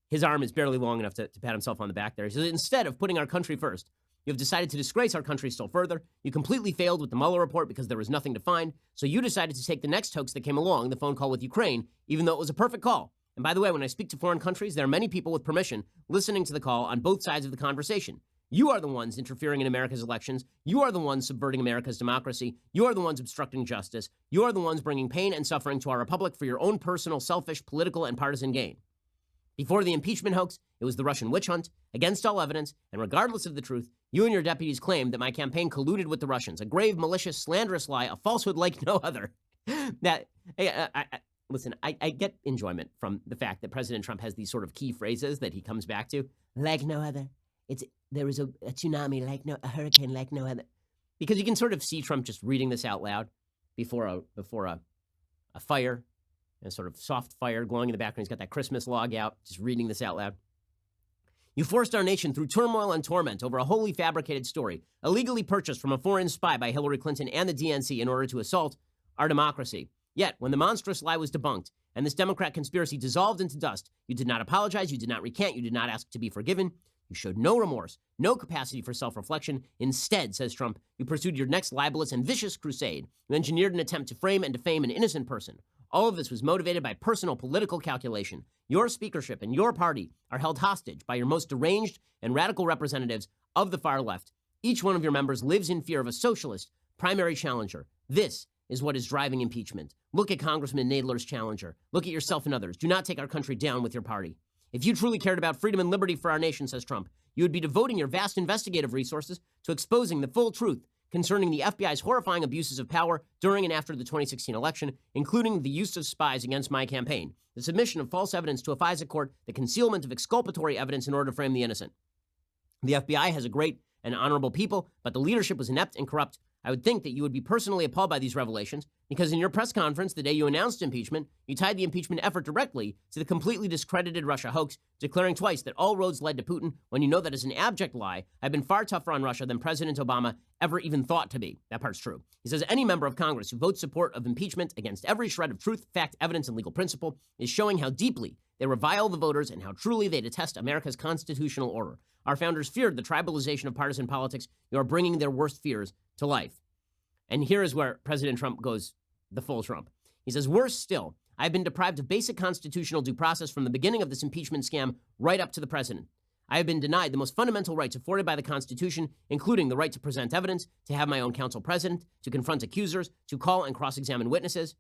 his arm is barely long enough to pat himself on the back there. He says, instead of putting our country first, you have decided to disgrace our country still further. You completely failed with the Mueller report because there was nothing to find. So you decided to take the next hoax that came along, the phone call with Ukraine, even though it was a perfect call. And by the way, when I speak to foreign countries, there are many people with permission listening to the call on both sides of the conversation. You are the ones interfering in America's elections. You are the ones subverting America's democracy. You are the ones obstructing justice. You are the ones bringing pain and suffering to our republic for your own personal, selfish, political, and partisan gain. Before the impeachment hoax, it was the Russian witch hunt. Against all evidence, and regardless of the truth, you and your deputies claimed that my campaign colluded with the Russians. A grave, malicious, slanderous lie, a falsehood like no other. Listen, I get enjoyment from the fact that President Trump has these sort of key phrases that he comes back to. Like no other. There was a tsunami like a hurricane like no other. Because you can sort of see Trump just reading this out loud before a fire, a sort of soft fire glowing in the background. He's got that Christmas log out, just reading this out loud. You forced our nation through turmoil and torment over a wholly fabricated story, illegally purchased from a foreign spy by Hillary Clinton and the DNC in order to assault our democracy. Yet, when the monstrous lie was debunked and this Democrat conspiracy dissolved into dust, you did not apologize, you did not recant, you did not ask to be forgiven. You showed no remorse, no capacity for self-reflection. Instead, says Trump, you pursued your next libelous and vicious crusade. You engineered an attempt to frame and defame an innocent person. All of this was motivated by personal political calculation. Your speakership and your party are held hostage by your most deranged and radical representatives of the far left. Each one of your members lives in fear of a socialist primary challenger. This is what is driving impeachment. Look at Congressman Nadler's challenger. Look at yourself and others. Do not take our country down with your party. If you truly cared about freedom and liberty for our nation, says Trump, you would be devoting your vast investigative resources to exposing the full truth concerning the FBI's horrifying abuses of power during and after the 2016 election, including the use of spies against my campaign, the submission of false evidence to a FISA court, the concealment of exculpatory evidence in order to frame the innocent. The FBI has a great and honorable people, but the leadership was inept and corrupt. I would think that you would be personally appalled by these revelations because in your press conference the day you announced impeachment, you tied the impeachment effort directly to the completely discredited Russia hoax, declaring twice that all roads led to Putin when you know that is an abject lie. I've been far tougher on Russia than President Obama ever even thought to be. That part's true. He says any member of Congress who votes support of impeachment against every shred of truth, fact, evidence, and legal principle is showing how deeply they revile the voters and how truly they detest America's constitutional order. Our founders feared the tribalization of partisan politics. You are bringing their worst fears to life. And here is where President Trump goes the full Trump. He says, worse still, I've been deprived of basic constitutional due process from the beginning of this impeachment scam right up to the president. I have been denied the most fundamental rights afforded by the Constitution, including the right to present evidence, to have my own counsel present, to confront accusers, to call and cross-examine witnesses.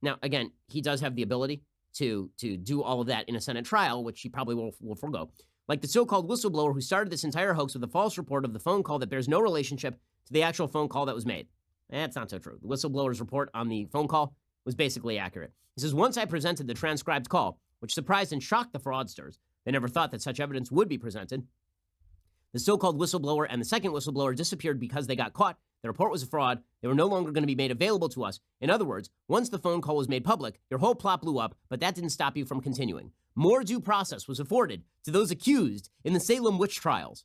Now, again, he does have the ability to do all of that in a Senate trial, which he probably will forego. Like the so-called whistleblower who started this entire hoax with a false report of the phone call that bears no relationship to the actual phone call that was made. That's not so true. The whistleblower's report on the phone call was basically accurate. He says, once I presented the transcribed call, which surprised and shocked the fraudsters, they never thought that such evidence would be presented. The so-called whistleblower and the second whistleblower disappeared because they got caught. The report was a fraud. They were no longer going to be made available to us. In other words, once the phone call was made public, your whole plot blew up, but that didn't stop you from continuing. More due process was afforded to those accused in the Salem witch trials.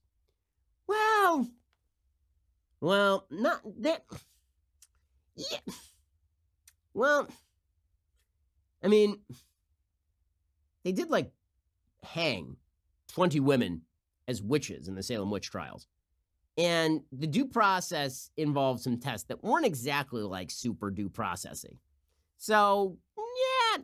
Well, not that. Yeah. Well, I mean, they did hang 20 women as witches in the Salem witch trials. And the due process involved some tests that weren't exactly super due processing. So, yeah,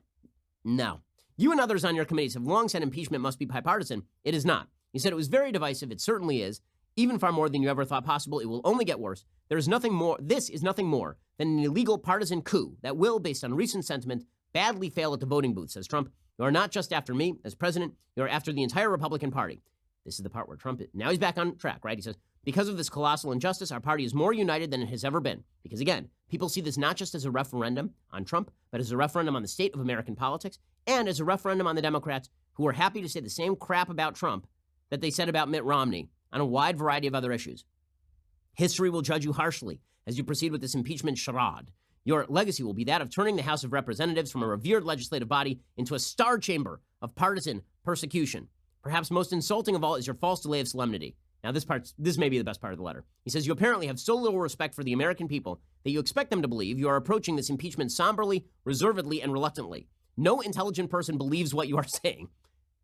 no. You and others on your committees have long said impeachment must be bipartisan. It is not. You said it was very divisive. It certainly is. Even far more than you ever thought possible. It will only get worse. There is nothing more. This is nothing more than an illegal partisan coup that will, based on recent sentiment, badly fail at the voting booth, says Trump. You are not just after me as president. You are after the entire Republican Party. This is the part where Trump, now he's back on track, right? He says, because of this colossal injustice, our party is more united than it has ever been. Because again, people see this not just as a referendum on Trump, but as a referendum on the state of American politics and as a referendum on the Democrats who are happy to say the same crap about Trump that they said about Mitt Romney on a wide variety of other issues. History will judge you harshly as you proceed with this impeachment charade. Your legacy will be that of turning the House of Representatives from a revered legislative body into a star chamber of partisan persecution. Perhaps most insulting of all is your false delay of solemnity. Now, this may be the best part of the letter. He says, you apparently have so little respect for the American people that you expect them to believe you are approaching this impeachment somberly, reservedly, and reluctantly. No intelligent person believes what you are saying.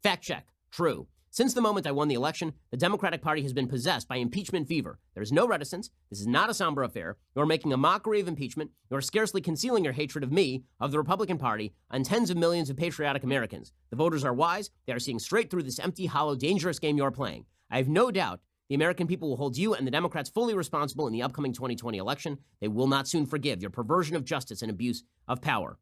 Fact check. True. Since the moment I won the election, the Democratic Party has been possessed by impeachment fever. There is no reticence. This is not a somber affair. You are making a mockery of impeachment. You are scarcely concealing your hatred of me, of the Republican Party, and tens of millions of patriotic Americans. The voters are wise. They are seeing straight through this empty, hollow, dangerous game you are playing. I have no doubt the American people will hold you and the Democrats fully responsible in the upcoming 2020 election. They will not soon forgive your perversion of justice and abuse of power.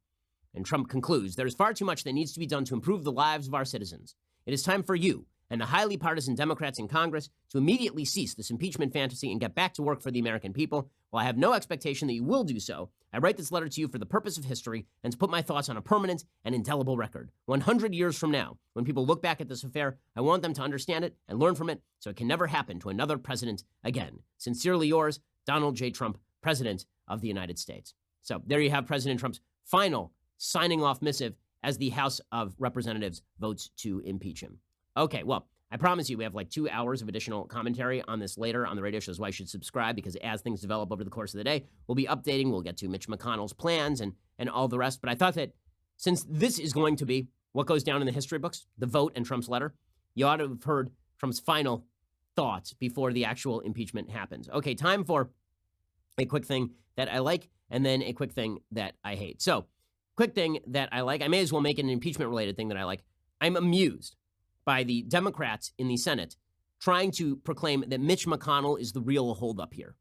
And Trump concludes, there is far too much that needs to be done to improve the lives of our citizens. It is time for you and the highly partisan Democrats in Congress to immediately cease this impeachment fantasy and get back to work for the American people. While I have no expectation that you will do so, I write this letter to you for the purpose of history and to put my thoughts on a permanent and indelible record. 100 years from now, when people look back at this affair, I want them to understand it and learn from it so it can never happen to another president again. Sincerely yours, Donald J. Trump, President of the United States. So there you have President Trump's final signing off missive as the House of Representatives votes to impeach him. Okay, well, I promise you we have 2 hours of additional commentary on this later on the radio show. That's why you should subscribe, because as things develop over the course of the day, we'll be updating. We'll get to Mitch McConnell's plans and all the rest. But I thought that since this is going to be what goes down in the history books, the vote and Trump's letter, you ought to have heard Trump's final thoughts before the actual impeachment happens. Okay, time for a quick thing that I like and then a quick thing that I hate. So, quick thing that I like, I may as well make it an impeachment-related thing that I like. I'm amused by the Democrats in the Senate trying to proclaim that Mitch McConnell is the real holdup here.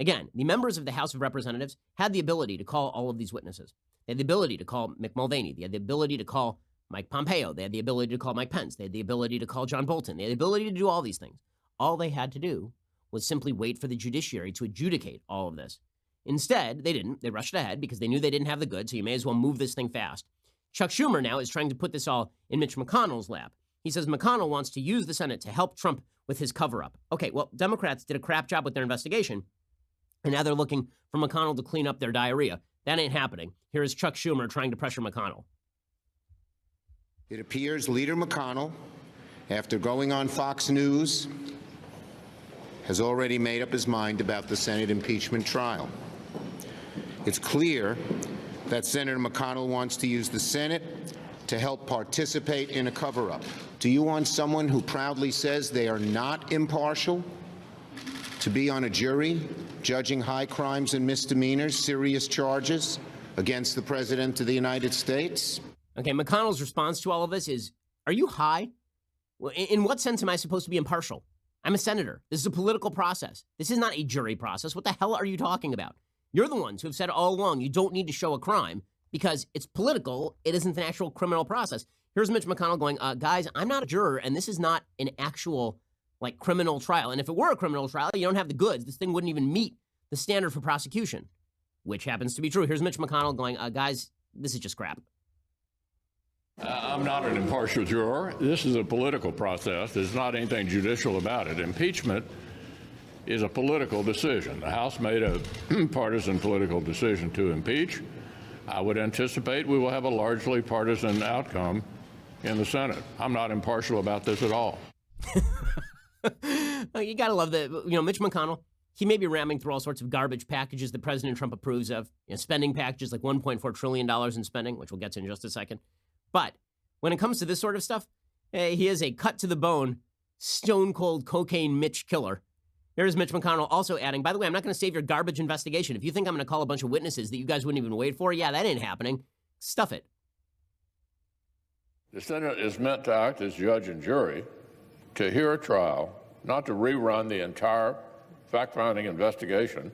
Again, the members of the House of Representatives had the ability to call all of these witnesses. They had the ability to call Mick Mulvaney. They had the ability to call Mike Pompeo. They had the ability to call Mike Pence. They had the ability to call John Bolton. They had the ability to do all these things. All they had to do was simply wait for the judiciary to adjudicate all of this. Instead, they didn't. They rushed ahead because they knew they didn't have the goods, so you may as well move this thing fast. Chuck Schumer now is trying to put this all in Mitch McConnell's lap. He says McConnell wants to use the Senate to help Trump with his cover-up. Okay, well, Democrats did a crap job with their investigation, and now they're looking for McConnell to clean up their diarrhea. That ain't happening. Here is Chuck Schumer trying to pressure McConnell. It appears Leader McConnell, after going on Fox News, has already made up his mind about the Senate impeachment trial. It's clear that Senator McConnell wants to use the Senate to help participate in a cover-up. Do you want someone who proudly says they are not impartial to be on a jury judging high crimes and misdemeanors, serious charges against the President of the United States? Okay, McConnell's response to all of this is, are you high? Well, in what sense am I supposed to be impartial? I'm a senator. This is a political process. This is not a jury process. What the hell are you talking about? You're the ones who have said all along you don't need to show a crime because it's political. It isn't an actual criminal process. Here's Mitch McConnell going, guys, I'm not a juror, and this is not an actual, criminal trial. And if it were a criminal trial, you don't have the goods. This thing wouldn't even meet the standard for prosecution, which happens to be true. Here's Mitch McConnell going, guys, this is just crap. I'm not an impartial juror. This is a political process. There's not anything judicial about it. Impeachment is a political decision. The House made a partisan political decision to impeach. I would anticipate we will have a largely partisan outcome in the Senate. I'm not impartial about this at all. You got to love that. Mitch McConnell, he may be ramming through all sorts of garbage packages that President Trump approves of, spending packages like $1.4 trillion in spending, which we'll get to in just a second. But when it comes to this sort of stuff, he is a cut-to-the-bone, stone-cold cocaine Mitch killer. There's Mitch McConnell also adding, by the way, I'm not going to save your garbage investigation. If you think I'm going to call a bunch of witnesses that you guys wouldn't even wait for, yeah, that ain't happening. Stuff it. The Senate is meant to act as judge and jury, to hear a trial, not to rerun the entire fact-finding investigation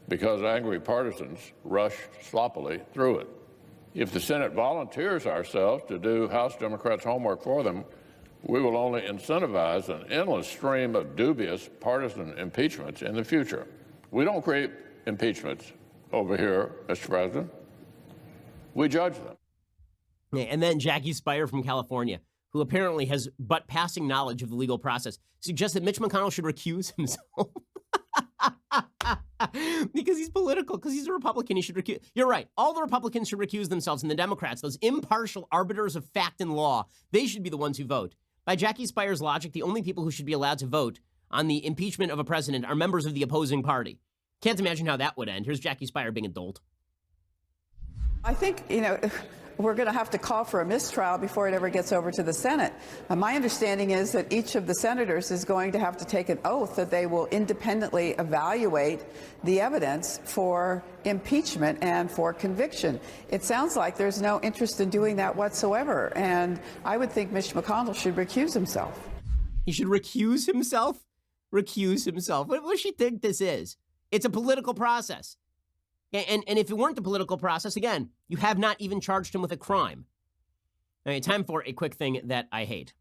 because angry partisans rushed sloppily through it. If the Senate volunteers ourselves to do House Democrats' homework for them, we will only incentivize an endless stream of dubious partisan impeachments in the future. We don't create impeachments over here, Mr. President. We judge them. Yeah, and then Jackie Speier from California, who apparently has but passing knowledge of the legal process, suggests that Mitch McConnell should recuse himself. Because he's political, because he's a Republican, he should recuse. You're right. All the Republicans should recuse themselves, and the Democrats, those impartial arbiters of fact and law, they should be the ones who vote. By Jackie Speier's logic, the only people who should be allowed to vote on the impeachment of a president are members of the opposing party. Can't imagine how that would end. Here's Jackie Speier being a dolt. I think, we're going to have to call for a mistrial before it ever gets over to the Senate. My understanding is that each of the senators is going to have to take an oath that they will independently evaluate the evidence for impeachment and for conviction. It sounds like there's no interest in doing that whatsoever, and I would think Mitch McConnell should recuse himself. He should recuse himself? Recuse himself. What does she think this is? It's a political process. And if it weren't the political process, again, you have not even charged him with a crime. All right, time for a quick thing that I hate.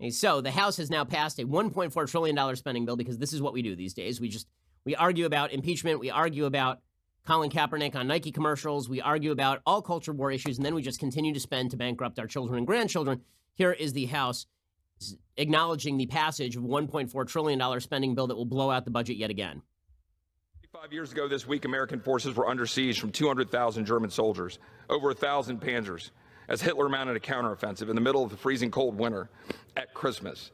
Okay, so the House has now passed a $1.4 trillion spending bill because this is what we do these days. We argue about impeachment. We argue about Colin Kaepernick on Nike commercials. We argue about all culture war issues, and then we just continue to spend to bankrupt our children and grandchildren. Here is the House acknowledging the passage of a $1.4 trillion spending bill that will blow out the budget yet again. 5 years ago this week, American forces were under siege from 200,000 German soldiers, over 1,000 panzers, as Hitler mounted a counteroffensive in the middle of the freezing cold winter at Christmas.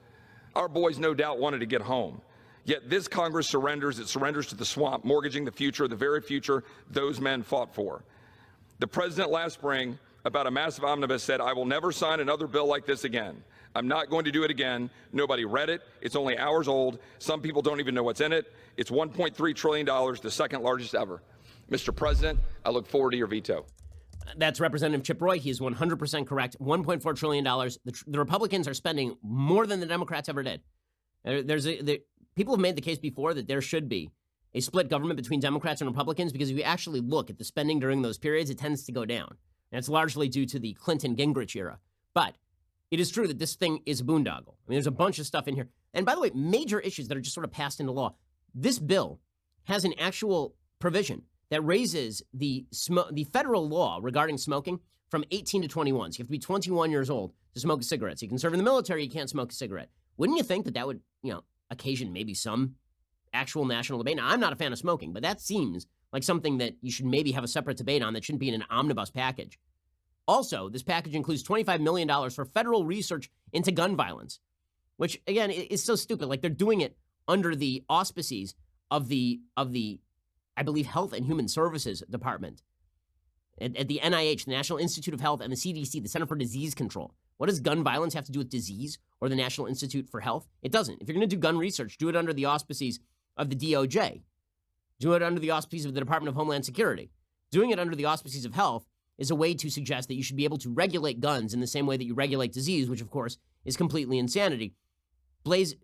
Our boys no doubt wanted to get home. Yet this Congress surrenders. It surrenders to the swamp, mortgaging the future, the very future those men fought for. The president last spring, about a massive omnibus, said, "I will never sign another bill like this again. I'm not going to do it again." Nobody read it. It's only hours old. Some people don't even know what's in it. It's $1.3 trillion, the second largest ever. Mr. President, I look forward to your veto. That's Representative Chip Roy. He is 100% correct. $1.4 trillion. The Republicans are spending more than the Democrats ever did. People have made the case before that there should be a split government between Democrats and Republicans because if you actually look at the spending during those periods, it tends to go down. And it's largely due to the Clinton-Gingrich era. But it is true that this thing is a boondoggle. I mean, there's a bunch of stuff in here. And by the way, major issues that are just sort of passed into law. This bill has an actual provision that raises the federal law regarding smoking from 18 to 21. So you have to be 21 years old to smoke a cigarette. So you can serve in the military, you can't smoke a cigarette. Wouldn't you think that that would, occasion maybe some actual national debate? Now, I'm not a fan of smoking, but that seems like something that you should maybe have a separate debate on that shouldn't be in an omnibus package. Also, this package includes $25 million for federal research into gun violence, which, again, is so stupid. Like, they're doing it under the auspices of the I believe, Health and Human Services Department at the NIH, the National Institute of Health, and the CDC, the Center for Disease Control. What does gun violence have to do with disease or the National Institute for Health? It doesn't. If you're going to do gun research, do it under the auspices of the DOJ. Do it under the auspices of the Department of Homeland Security. Doing it under the auspices of health is a way to suggest that you should be able to regulate guns in the same way that you regulate disease, which, of course, is completely insanity. Blaze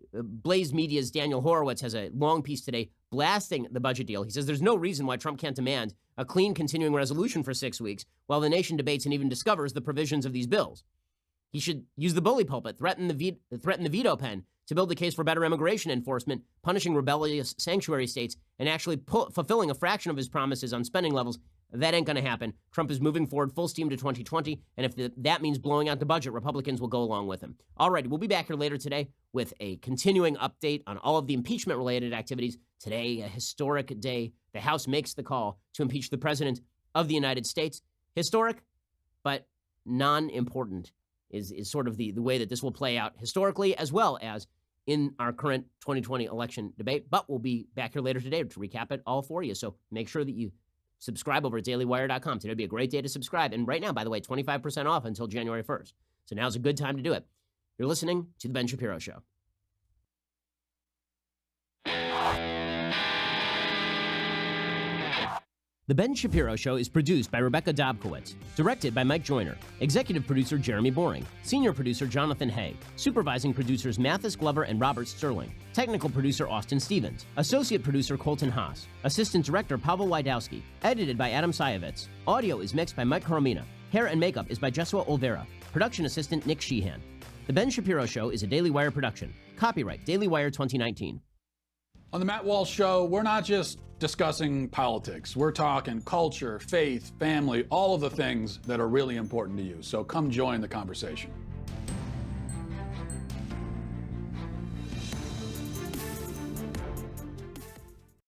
Media's Daniel Horowitz has a long piece today blasting the budget deal. He says there's no reason why Trump can't demand a clean continuing resolution for 6 weeks while the nation debates and even discovers the provisions of these bills. He should use the bully pulpit, threaten the veto pen to build the case for better immigration enforcement, punishing rebellious sanctuary states, and actually fulfilling a fraction of his promises on spending levels. That ain't going to happen. Trump is moving forward full steam to 2020, and if that means blowing out the budget, Republicans will go along with him. All right, we'll be back here later today with a continuing update on all of the impeachment-related activities. Today, a historic day. The House makes the call to impeach the President of the United States. Historic, but non-important is sort of the way that this will play out historically as well as in our current 2020 election debate. But we'll be back here later today to recap it all for you. So make sure that you subscribe over at dailywire.com. Today would be a great day to subscribe. And right now, by the way, 25% off until January 1st. So now's a good time to do it. You're listening to The Ben Shapiro Show. The Ben Shapiro Show is produced by Rebecca Dobkowitz, directed by Mike Joyner, executive producer Jeremy Boring, senior producer Jonathan Hay, supervising producers Mathis, Glover, and Robert Sterling, technical producer Austin Stevens, associate producer Colton Haas, assistant director Pavel Wydowski, edited by Adam Sayevitz. Audio is mixed by Mike Romina. Hair and makeup is by Jessica Elvira. Production assistant Nick Sheehan. The Ben Shapiro Show is a Daily Wire production. Copyright Daily Wire 2019. On the Matt Walsh Show, we're not just discussing politics. We're talking culture, faith, family, all of the things that are really important to you. So come join the conversation.